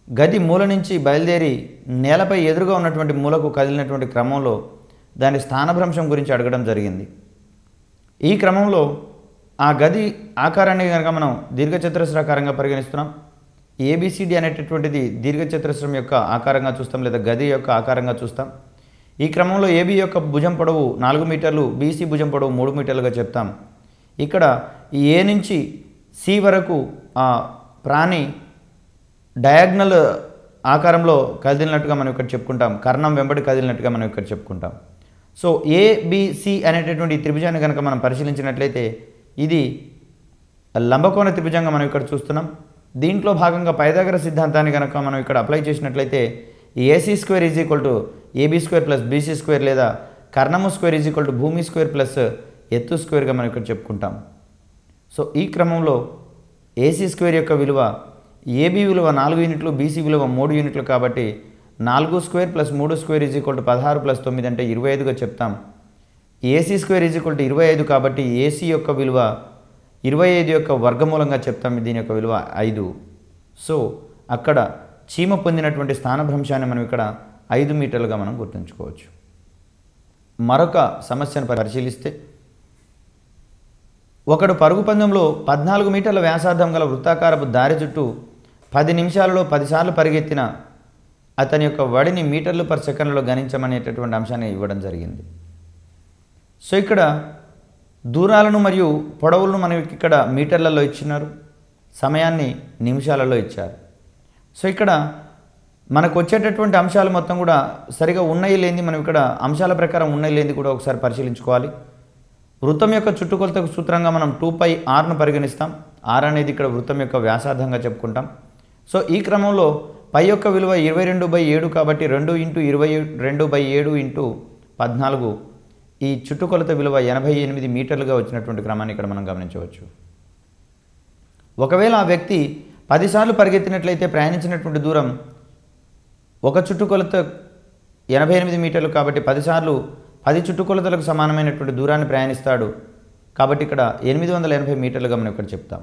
గది మూల నుంచి బయలుదేరి నేలపై ఎదురుగా ఉన్నటువంటి మూలకు కదిలినటువంటి క్రమంలో దాని స్థానభ్రంశం గురించి అడగడం జరిగింది. ఈ క్రమంలో ఆ గది ఆకారాన్ని కనుక మనం దీర్ఘచతురస్రాకారంగా పరిగణిస్తున్నాం. ఏబిసిడి అనేటటువంటిది దీర్ఘచతురస్రం యొక్క ఆకారంగా చూస్తాం, లేదా గది యొక్క ఆకారంగా చూస్తాం. ఈ క్రమంలో ఏబి యొక్క భుజం పొడవు 4 మీటర్లు, బీసీ భుజం పొడవు 3 మీటర్లుగా చెప్తాం. ఇక్కడ ఏ నుంచి సి వరకు ఆ ప్రాణి డయాగ్నల్ ఆకారంలో కదిలినట్టుగా మనం ఇక్కడ చెప్పుకుంటాం, కర్ణం వెంబడి కదిలినట్టుగా మనం ఇక్కడ చెప్పుకుంటాం. సో ఏబిసి అనేటటువంటి త్రిభుజాన్ని కనుక మనం పరిశీలించినట్లయితే ఇది లంబకోణ త్రిభుజంగా మనం ఇక్కడ చూస్తున్నాం. దీంట్లో భాగంగా పైథాగరస్ సిద్ధాంతాన్ని కనుక మనం ఇక్కడ అప్లై చేసినట్లయితే AC² = AB² + BC² లేదా కర్ణము స్క్వేర్ = భూమి స్క్వేర్ ప్లస్ ఎత్తు స్క్వేర్గా మనం ఇక్కడ చెప్పుకుంటాం. సో ఈ క్రమంలో ఏసీ స్క్వేర్ యొక్క విలువ ఏబీ విలువ 4 యూనిట్లు, బీసీ విలువ 3 యూనిట్లు కాబట్టి 4 square plus 3 square is equal to 16 plus 9 అంటే 25గా చెప్తాం. AC square is equal to 25 కాబట్టి ఏసీ యొక్క విలువ 25 యొక్క వర్గమూలంగా చెప్తాం. దీని యొక్క విలువ 5. సో అక్కడ చీమ పొందినటువంటి స్థానభ్రంశాన్ని మనం ఇక్కడ 5 మీటర్లుగా మనం గుర్తుంచుకోవచ్చు. మరొక సమస్యను పరిశీలిస్తే, ఒకడు పరుగు పందెంలో 14 మీటర్ల వ్యాసార్థం గల వృత్తాకారపు దారి చుట్టూ 10 నిమిషాలలో 10 సార్లు పరిగెత్తిన అతని యొక్క వడిని మీటర్లు పర్ సెకండ్లో గణించమనేటటువంటి అంశాన్ని ఇవ్వడం జరిగింది. సో ఇక్కడ దూరాలను మరియు పొడవులను మనకి ఇక్కడ మీటర్లలో ఇచ్చినారు, సమయాన్ని నిమిషాలలో ఇచ్చారు. సో ఇక్కడ మనకు వచ్చేటటువంటి అంశాలు మొత్తం కూడా సరిగా ఉన్నాయి లేనిది మనం ఇక్కడ అంశాల ప్రకారం ఉన్నాయి లేనిది కూడా ఒకసారి పరిశీలించుకోవాలి. వృత్తం యొక్క చుట్టుకొలతకు సూత్రంగా మనం 2πrను పరిగణిస్తాం. r అనేది ఇక్కడ వృత్తం యొక్క వ్యాసార్థంగా చెప్పుకుంటాం. సో ఈ క్రమంలో పై యొక్క విలువ 22/7 కాబట్టి 2 × 22/7 × 14 ఈ చుట్టుకొలత విలువ 88 మీటర్లుగా వచ్చినటువంటి క్రమాన్ని ఇక్కడ మనం గమనించవచ్చు. ఒకవేళ ఆ వ్యక్తి 10 సార్లు పరిగెత్తినట్లయితే ప్రయాణించినటువంటి దూరం ఒక చుట్టుకొలత 88 మీటర్లు కాబట్టి 10 సార్లు 10 చుట్టుకొలతలకు సమానమైనటువంటి దూరాన్ని ప్రయాణిస్తాడు. కాబట్టి ఇక్కడ 880 మీటర్లుగా మనం ఇక్కడ చెప్తాం.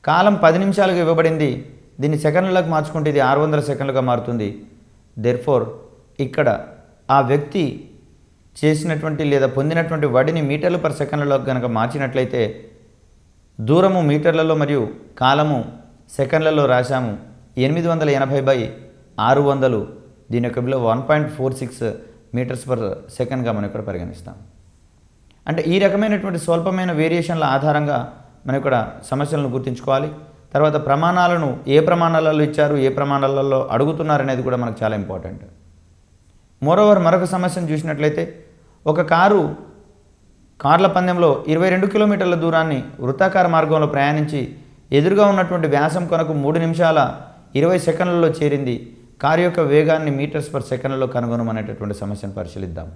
కాలం 10 నిమిషాలుగా ఇవ్వబడింది. దీన్ని సెకండ్లకు మార్చుకుంటే ఇది 600 సెకండ్లుగా మారుతుంది. దెర్ఫోర్ ఇక్కడ ఆ వ్యక్తి చేసినటువంటి లేదా పొందినటువంటి వడిని మీటర్లు పర్ సెకండ్లలో కనుక మార్చినట్లయితే దూరము మీటర్లలో మరియు కాలము సెకండ్లలో రాశాము. 880/600 దీని యొక్క విలువ 1.46 మీటర్స్ పర్ సెకండ్గా మనం ఇక్కడ పరిగణిస్తాం. అంటే ఈ రకమైనటువంటి స్వల్పమైన వేరియేషన్ల ఆధారంగా మనం ఇక్కడ సమస్యలను గుర్తుంచుకోవాలి. తర్వాత ప్రమాణాలను ఏ ప్రమాణాలలో ఇచ్చారు, ఏ ప్రమాణాలలో అడుగుతున్నారనేది కూడా మనకు చాలా ఇంపార్టెంట్. మోరోవర్ మరొక సమస్యను చూసినట్లయితే, ఒక కార్ల పందెంలో 22 కిలోమీటర్ల దూరాన్ని వృత్తాకార మార్గంలో ప్రయాణించి ఎదురుగా ఉన్నటువంటి వ్యాసం కొరకు 3 నిమిషాల 20 సెకండ్లలో చేరింది. కారు యొక్క వేగాన్ని మీటర్స్ పర్ సెకండ్లలో కనుగొనమనేటటువంటి సమస్యను పరిశీలిద్దాం.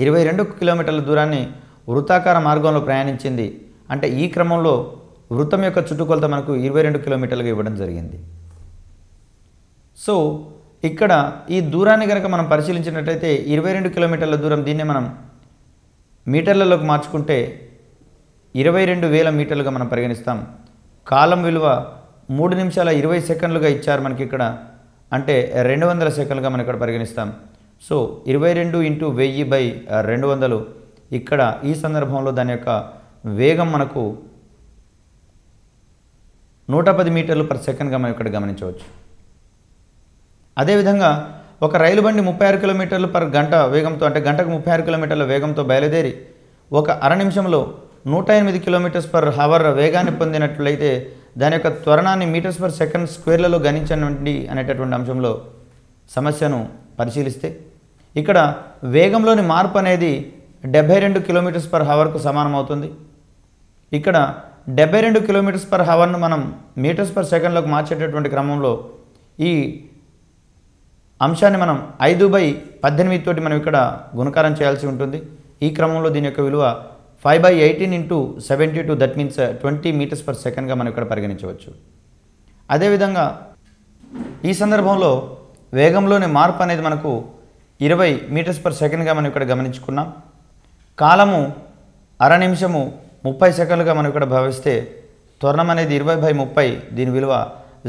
22 కిలోమీటర్ల దూరాన్ని వృత్తాకార మార్గంలో ప్రయాణించింది. అంటే ఈ క్రమంలో వృత్తం యొక్క చుట్టుకొలత మనకు 22 కిలోమీటర్లుగా ఇవ్వడం జరిగింది. సో ఇక్కడ ఈ దూరాన్ని కనుక మనం పరిశీలించినట్లయితే 22 కిలోమీటర్ల దూరం, దీన్నే మనం మీటర్లలోకి మార్చుకుంటే 22,000 మీటర్లుగా మనం పరిగణిస్తాం. కాలం విలువ 3 నిమిషాల 20 సెకండ్లుగా ఇచ్చారు మనకి ఇక్కడ, అంటే 200 సెకండ్లుగా మనం ఇక్కడ పరిగణిస్తాం. సో 22 × 1000/200 ఇక్కడ ఈ సందర్భంలో దాని యొక్క వేగం మనకు 110 మీటర్లు పర్ సెకండ్గా మనం ఇక్కడ గమనించవచ్చు. అదేవిధంగా ఒక రైలు బండి 36 కిలోమీటర్లు పర్ గంట వేగంతో, అంటే గంటకు 36 కిలోమీటర్ల వేగంతో బయలుదేరి ఒక అర నిమిషంలో 108 కిలోమీటర్స్ పర్ హవర్ వేగాన్ని పొందినట్లయితే దాని యొక్క త్వరణాన్ని మీటర్స్ పర్ సెకండ్ స్క్వేర్లలో గణించండి అనేటటువంటి అంశంలో సమస్యను పరిశీలిస్తే, ఇక్కడ వేగంలోని మార్పు అనేది 72 కిలోమీటర్స్ పర్ హవర్కు సమానమవుతుంది. ఇక్కడ 72 కిలోమీటర్స్ పర్ హవర్ను మనం మీటర్స్ పర్ సెకండ్లోకి మార్చేటటువంటి క్రమంలో ఈ అంశాన్ని మనం 5/18 తోటి మనం ఇక్కడ గుణకారం చేయాల్సి ఉంటుంది. ఈ క్రమంలో దీని యొక్క విలువ 5/18 × 72 దట్ మీన్స్ 20 మీటర్స్ పర్ సెకండ్గా మనం ఇక్కడ పరిగణించవచ్చు. అదేవిధంగా ఈ సందర్భంలో వేగంలోని మార్పు అనేది మనకు 20 మీటర్స్ పర్ సెకండ్గా మనం ఇక్కడ గమనించుకున్నాం. కాలము అర నిమిషము 30 సెకండ్లుగా మనం ఇక్కడ భావిస్తే త్వరణం అనేది 20/30, దీని విలువ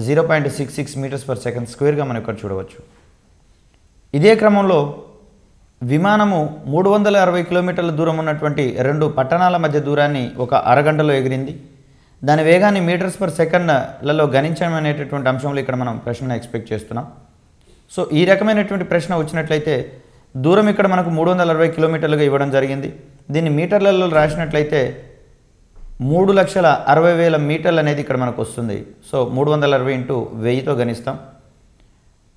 0.66 మీటర్స్ పర్ సెకండ్ స్క్వేర్గా మనం ఇక్కడ చూడవచ్చు. ఇదే క్రమంలో విమానము 360 కిలోమీటర్ల దూరం ఉన్నటువంటి 2 పట్టణాల మధ్య దూరాన్ని ఒక అరగంటలో ఎగిరింది. దాని వేగాన్ని మీటర్స్ పర్ సెకండ్లలో గణించమనేటటువంటి అంశంలో ఇక్కడ మనం ప్రశ్న ఎక్స్పెక్ట్ చేస్తున్నాం. సో ఈ రకమైనటువంటి ప్రశ్న వచ్చినట్లయితే దూరం ఇక్కడ మనకు 360 కిలోమీటర్లుగా ఇవ్వడం జరిగింది. దీన్ని మీటర్లలో రాసినట్లయితే 3,60,000 మీటర్లు అనేది ఇక్కడ మనకు వస్తుంది. సో 360 × 1000తో గణిస్తాం.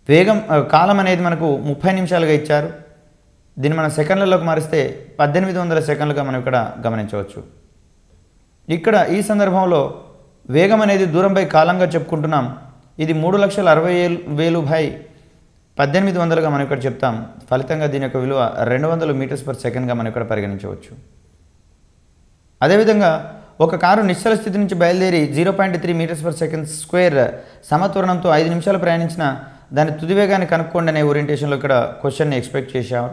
వేగం కాలం అనేది మనకు 30 నిమిషాలుగా ఇచ్చారు. దీన్ని మనం సెకండ్లలోకి మారిస్తే 1800 సెకండ్లుగా మనం ఇక్కడ గమనించవచ్చు. ఇక్కడ ఈ సందర్భంలో వేగం అనేది దూరంపై కాలంగా చెప్పుకుంటున్నాం. ఇది 3,60,000 1800గా మనం ఇక్కడ చెప్తాం. ఫలితంగా దీని యొక్క విలువ 200 మీటర్స్ పర్ సెకండ్గా మనం ఇక్కడ పరిగణించవచ్చు. అదేవిధంగా ఒక కారు నిశ్చల స్థితి నుంచి బయలుదేరి 0.3 మీటర్స్ పర్ సెకండ్ స్క్వేర్ సమత్వరణంతో 5 నిమిషాలు ప్రయాణించిన దాని తుది వేగాన్ని కనుక్కోండి అనే ఓరియంటేషన్లో ఇక్కడ క్వశ్చన్ని ఎక్స్పెక్ట్ చేశారు.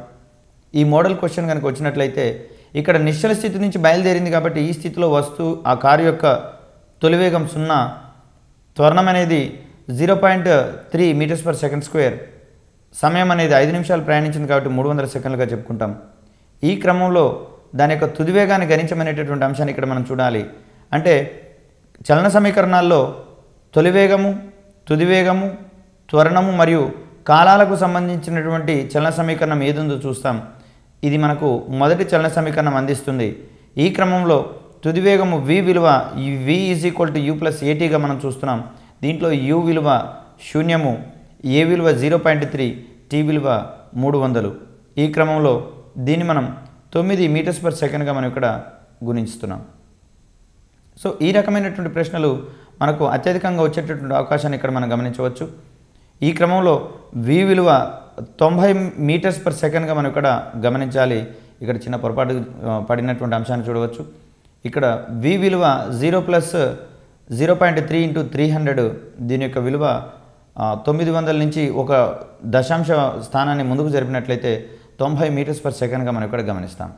ఈ మోడల్ క్వశ్చన్ కనుక వచ్చినట్లయితే ఇక్కడ నిశ్చల స్థితి నుంచి బయలుదేరింది కాబట్టి ఈ స్థితిలో ఆ కారు యొక్క తొలి వేగం 0, త్వరణం అనేది 0.3 మీటర్స్ పర్ సెకండ్ స్క్వేర్, సమయం అనేది 5 నిమిషాలు ప్రయాణించింది కాబట్టి 300 సెకండ్లుగా చెప్పుకుంటాం. ఈ క్రమంలో దాని యొక్క తుది వేగాన్ని గణించమనేటటువంటి అంశాన్ని ఇక్కడ మనం చూడాలి. అంటే చలన సమీకరణాల్లో తొలి వేగము, తుది వేగము, త్వరణము మరియు కాలాలకు సంబంధించినటువంటి చలన సమీకరణం ఏది ఉందో చూస్తాం. ఇది మనకు మొదటి చలన సమీకరణం అందిస్తుంది. ఈ క్రమంలో తుది వేగము v విలువ v = u + at మనం చూస్తున్నాం. దీంట్లో u విలువ 0, a విలువ 0.3, t విలువ 300. ఈ క్రమంలో దీన్ని మనం 9 మీటర్స్ పర్ సెకండ్గా మనం ఇక్కడ గుణిస్తున్నాం. సో ఈ రకమైనటువంటి ప్రశ్నలు మనకు అత్యధికంగా వచ్చేటటువంటి అవకాశాన్ని ఇక్కడ మనం గమనించవచ్చు. ఈ క్రమంలో v విలువ 90 మీటర్స్ పర్ సెకండ్గా మనం ఇక్కడ గమనించాలి. ఇక్కడ చిన్న పొరపాటు పడినటువంటి అంశాన్ని చూడవచ్చు. ఇక్కడ v విలువ 0 + 0.3 × 300, దీని యొక్క విలువ 900 నుంచి ఒక దశాంశ స్థానాన్ని ముందుకు జరిపినట్లయితే 90 మీటర్స్ పర్ సెకండ్గా మనం ఇక్కడ గమనిస్తాం.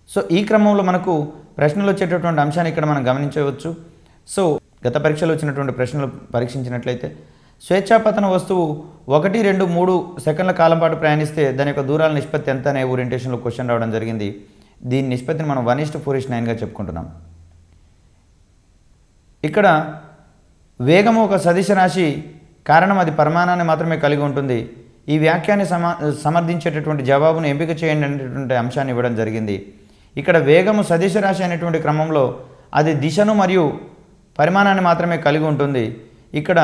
సో ఈ క్రమంలో మనకు ప్రశ్నలు వచ్చేటటువంటి అంశాన్ని ఇక్కడ మనం గమనించవచ్చు. సో గత పరీక్షలో వచ్చినటువంటి ప్రశ్నలు పరీక్షించినట్లయితే స్వేచ్ఛాపతన వస్తువు 1, 2, 3 సెకండ్ల కాలం పాటు ప్రయాణిస్తే దాని యొక్క దూరాల నిష్పత్తి ఎంత అనే ఓరియంటేషన్లో క్వశ్చన్ రావడం జరిగింది. దీని నిష్పత్తిని మనం 1:4:9గా చెప్పుకుంటున్నాం. ఇక్కడ వేగము ఒక సదిశ రాశి, కారణం అది పరిమాణాన్ని మాత్రమే కలిగి ఉంటుంది. ఈ వ్యాఖ్యాన్ని సమర్థించేటటువంటి జవాబును ఎంపిక చేయండి అనేటువంటి అంశాన్ని ఇవ్వడం జరిగింది. ఇక్కడ వేగము సదిశ రాశి అనేటువంటి క్రమంలో అది దిశను మరియు పరిమాణాన్ని మాత్రమే కలిగి ఉంటుంది. ఇక్కడ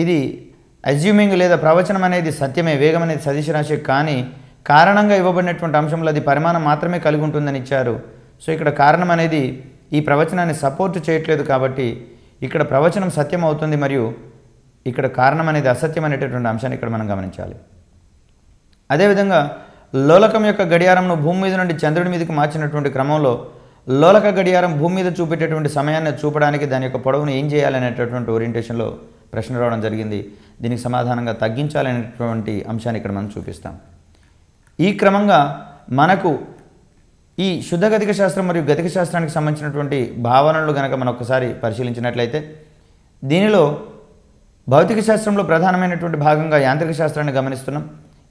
ఇది అజ్యూమింగ్ లేదా ప్రవచనం అనేది సత్యమే, వేగం అనేది సదిశ రాశి, కానీ కారణంగా ఇవ్వబడినటువంటి అంశంలో అది పరిమాణం మాత్రమే కలిగి ఉంటుందని ఇచ్చారు. సో ఇక్కడ కారణం అనేది ఈ ప్రవచనాన్ని సపోర్ట్ చేయట్లేదు కాబట్టి ఇక్కడ ప్రవచనం సత్యం అవుతుంది మరియు ఇక్కడ కారణం అనేది అసత్యం అనేటటువంటి అంశాన్ని ఇక్కడ మనం గమనించాలి. అదేవిధంగా లోలకం యొక్క గడియారంను భూమి మీద నుండి చంద్రుడి మీదకి మార్చినటువంటి క్రమంలో లోలక గడియారం భూమి మీద చూపేటటువంటి సమయాన్ని చూపడానికి దాని యొక్క పొడవును ఏం చేయాలనేటటువంటి ఓరియంటేషన్లో ప్రశ్న రావడం జరిగింది. దీనికి సమాధానంగా తగ్గించాలనేటువంటి అంశాన్ని ఇక్కడ మనం చూపిస్తాం. ఈ క్రమంగా మనకు ఈ శుద్ధ గతిక శాస్త్రం మరియు గతిక శాస్త్రానికి సంబంధించినటువంటి భావనలు కనుక మనం ఒకసారి పరిశీలించినట్లయితే దీనిలో భౌతిక శాస్త్రంలో ప్రధానమైనటువంటి భాగంగా యాంత్రిక శాస్త్రాన్ని గమనిస్తున్నాం.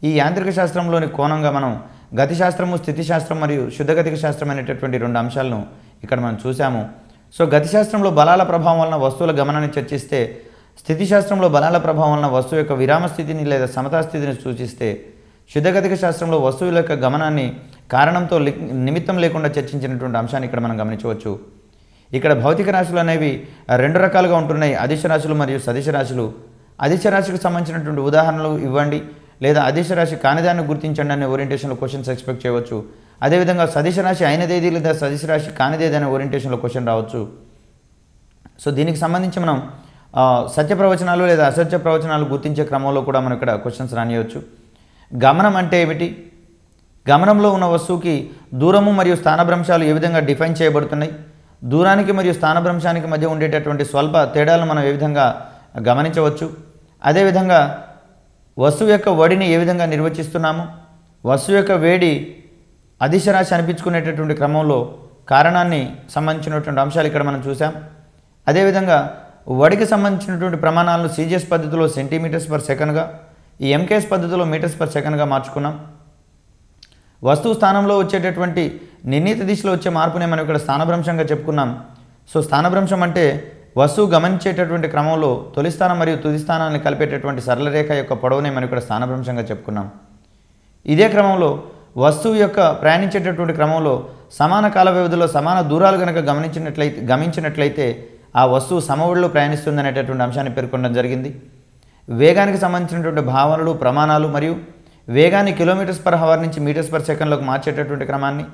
ఈ యాంత్రిక శాస్త్రంలోని కోణంగా మనం గతి శాస్త్రము, స్థితి శాస్త్రం మరియు శుద్ధ గతిక శాస్త్రం అనేటటువంటి 2 అంశాలను ఇక్కడ మనం చూసాము. సో గతి శాస్త్రంలో బలాల ప్రభావం వలన వస్తువుల గమనాన్ని చర్చిస్తే, స్థితి శాస్త్రంలో బలాల ప్రభావం వలన వస్తువు యొక్క విరామ స్థితిని లేదా సమతా స్థితిని సూచిస్తే, శుద్ధగతిక శాస్త్రంలో వస్తువుల యొక్క గమనాన్ని కారణంతో నిమిత్తం లేకుండా చర్చించినటువంటి అంశాన్ని ఇక్కడ మనం గమనించవచ్చు. ఇక్కడ భౌతిక రాశులు అనేవి 2 రకాలుగా ఉంటున్నాయి, అదిశ రాశులు మరియు సదిశ రాశులు. అదిశ రాశికి సంబంధించినటువంటి ఉదాహరణలు ఇవ్వండి లేదా అదిశ రాశి కానిదాన్ని గుర్తించండి అనే ఓరియంటేషన్లో క్వశ్చన్స్ ఎక్స్పెక్ట్ చేయవచ్చు. అదేవిధంగా సదిశ రాశి అయినదేది లేదా సదిశ రాశి కానిదేది అనే ఓరియంటేషన్లో క్వశ్చన్ రావచ్చు. సో దీనికి సంబంధించి మనం సత్య ప్రవచనాలు లేదా అసత్య ప్రవచనాలు గుర్తించే క్రమంలో కూడా మనం ఇక్కడ క్వశ్చన్స్ రానియవచ్చు. గమనం అంటే ఏమిటి? గమనంలో ఉన్న వస్తువుకి దూరము మరియు స్థానభ్రంశాలు ఏ విధంగా డిఫైన్ చేయబడుతున్నాయి? దూరానికి మరియు స్థానభ్రంశానికి మధ్య ఉండేటటువంటి స్వల్ప తేడాలను మనం ఏ విధంగా గమనించవచ్చు? అదేవిధంగా వస్తువు యొక్క వడిని ఏ విధంగా నిర్వచిస్తున్నాము? వస్తువు యొక్క వేడి అదిశ రాశి అనిపించుకునేటటువంటి క్రమంలో కారణాన్ని సంబంధించినటువంటి అంశాలు ఇక్కడ మనం చూసాం. అదేవిధంగా వడికి సంబంధించినటువంటి ప్రమాణాలను సిజిఎస్ పద్ధతిలో సెంటీమీటర్స్ పర్ సెకండ్గా, ఈ ఎంకేఎస్ పద్ధతిలో మీటర్స్ పర్ సెకండ్గా మార్చుకున్నాం. వస్తువు స్థానంలో వచ్చేటటువంటి నిర్ణీత దిశలో వచ్చే మార్పునే మనం ఇక్కడ స్థానభ్రంశంగా చెప్పుకున్నాం. సో స్థానభ్రంశం అంటే వస్తువు గమనించేటటువంటి క్రమంలో తొలి స్థానం మరియు తుది స్థానాన్ని కలిపేటటువంటి సరళ రేఖ యొక్క పొడవునే మనం ఇక్కడ స్థానభ్రంశంగా చెప్పుకున్నాం. ఇదే క్రమంలో వస్తువు యొక్క ప్రయాణించేటటువంటి క్రమంలో సమాన కాల వ్యవధిలో సమాన దూరాలు కనుక గమనించినట్లయితే ఆ వస్తువు సమవడిలో ప్రయాణిస్తుందనేటటువంటి అంశాన్ని పేర్కొనడం జరిగింది. వేగానికి సంబంధించినటువంటి భావనలు, ప్రమాణాలు మరియు వేగాన్ని కిలోమీటర్స్ పర్ హవర్ నుంచి మీటర్స్ పర్ సెకండ్లోకి మార్చేటటువంటి క్రమాన్ని,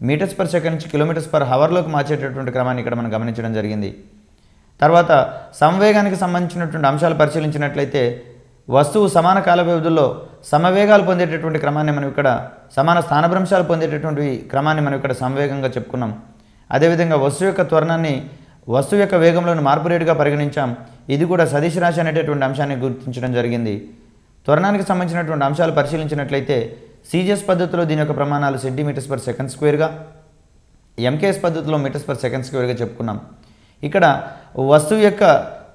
మీటర్స్ పర్ సెకండ్ నుంచి కిలోమీటర్స్ పర్ హవర్లోకి మార్చేటటువంటి క్రమాన్ని ఇక్కడ మనం గమనించడం జరిగింది. తర్వాత సంవేగానికి సంబంధించినటువంటి అంశాలు పరిశీలించినట్లయితే వస్తువు సమాన కాల వ్యవధుల్లో సమవేగాలు పొందేటటువంటి క్రమాన్ని మనం ఇక్కడ సమాన స్థానభ్రంశాలు పొందేటటువంటి క్రమాన్ని మనం ఇక్కడ సమవేగంగా చెప్పుకున్నాం. అదేవిధంగా వస్తువు యొక్క త్వరణాన్ని వస్తువు యొక్క వేగంలోని మార్పు రేటుగా పరిగణించాం. ఇది కూడా సదిశ రాశి అనేటటువంటి అంశాన్ని గుర్తించడం జరిగింది. త్వరణానికి సంబంధించినటువంటి అంశాలు పరిశీలించినట్లయితే సీజీఎస్ పద్ధతిలో దీని యొక్క ప్రమాణాలు సెంటీమీటర్స్ పర్ సెకండ్ స్క్వేర్గా, ఎంకేఎస్ పద్ధతిలో మీటర్స్ పర్ సెకండ్ స్క్వేర్గా చెప్పుకున్నాం. ఇక్కడ వస్తువు యొక్క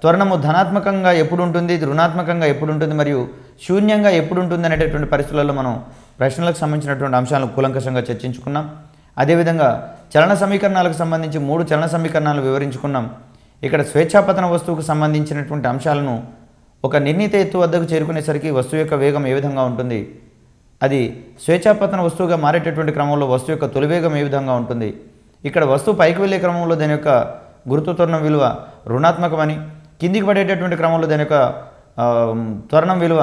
త్వరణము ధనాత్మకంగా ఎప్పుడు ఉంటుంది, రుణాత్మకంగా ఎప్పుడు ఉంటుంది, మరియు శూన్యంగా ఎప్పుడు ఉంటుంది అనేటటువంటి పరిస్థితులలో మనం ప్రశ్నలకు సంబంధించినటువంటి అంశాలను కూలంకషంగా చర్చించుకున్నాం. అదేవిధంగా చలన సమీకరణాలకు సంబంధించి 3 చలన సమీకరణాలు వివరించుకున్నాం. ఇక్కడ స్వేచ్ఛాపతన వస్తువుకు సంబంధించినటువంటి అంశాలను ఒక నిర్ణీత ఎత్తు వద్దకు చేరుకునేసరికి వస్తువు యొక్క వేగం ఏ విధంగా ఉంటుంది, అది స్వేచ్ఛాపతన వస్తువుగా మారేటటువంటి క్రమంలో వస్తువు యొక్క తొలి వేగం ఏ విధంగా ఉంటుంది, ఇక్కడ వస్తువు పైకి వెళ్ళే క్రమంలో దాని యొక్క గురుత్వ త్వరణం విలువ రుణాత్మకమని, కిందికి పడేటటువంటి క్రమంలో దాని యొక్క త్వరణం విలువ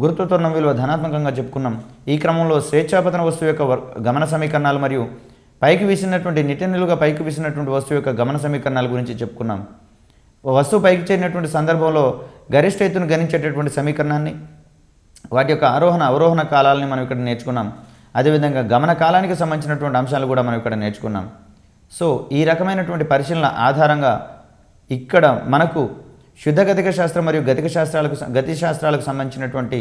గురుత్వ త్వరణం విలువ ధనాత్మకంగా చెప్పుకున్నాం. ఈ క్రమంలో స్వేచ్ఛాపతన వస్తువు యొక్క గమన సమీకరణాలు మరియు పైకి వీసినటువంటి నిలువుగా పైకి వీసినటువంటి వస్తువు యొక్క గమన సమీకరణాల గురించి చెప్పుకున్నాం. వస్తువు పైకి చేరినటువంటి సందర్భంలో గరిష్ట ఎత్తును గణించేటటువంటి సమీకరణాన్ని, వాటి యొక్క ఆరోహణ అవరోహణ కాలాలని మనం ఇక్కడ నేర్చుకున్నాం. అదేవిధంగా గమన కాలానికి సంబంధించినటువంటి అంశాలు కూడా మనం ఇక్కడ నేర్చుకున్నాం. సో ఈ రకమైనటువంటి పరిశీలన ఆధారంగా ఇక్కడ మనకు శుద్ధ గతిక శాస్త్రం మరియు గతి శాస్త్రాలకు సంబంధించినటువంటి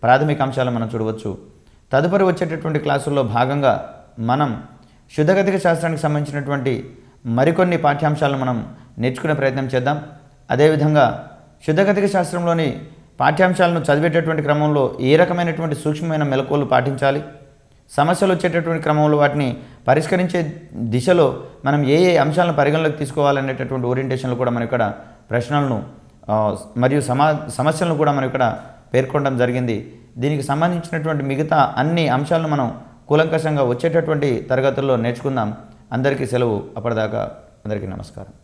ప్రాథమిక అంశాలు మనం చూడవచ్చు. తదుపరి వచ్చేటటువంటి క్లాసుల్లో భాగంగా మనం శుద్ధ గతిక శాస్త్రానికి సంబంధించినటువంటి మరికొన్ని పాఠ్యాంశాలను మనం నేర్చుకునే ప్రయత్నం చేద్దాం. అదేవిధంగా శుద్ధ గతిక శాస్త్రంలోని పాఠ్యాంశాలను చదివేటటువంటి క్రమంలో ఏ రకమైనటువంటి సూక్ష్మమైన మెలకువలు పాటించాలి, సమస్యలు వచ్చేటటువంటి క్రమంలో వాటిని పరిష్కరించే దిశలో మనం ఏ అంశాలను పరిగణలోకి తీసుకోవాలనేటటువంటి ఓరియంటేషన్లు కూడా మనం ఇక్కడ ప్రశ్నలను మరియు సమస్యలను కూడా మనం ఇక్కడ పేర్కొనడం జరిగింది. దీనికి సంబంధించినటువంటి మిగతా అన్ని అంశాలను మనం కూలంకషంగా వచ్చేటటువంటి తరగతుల్లో నేర్చుకుందాం. అందరికీ సెలవు. అప్పటిదాకా అందరికీ నమస్కారం.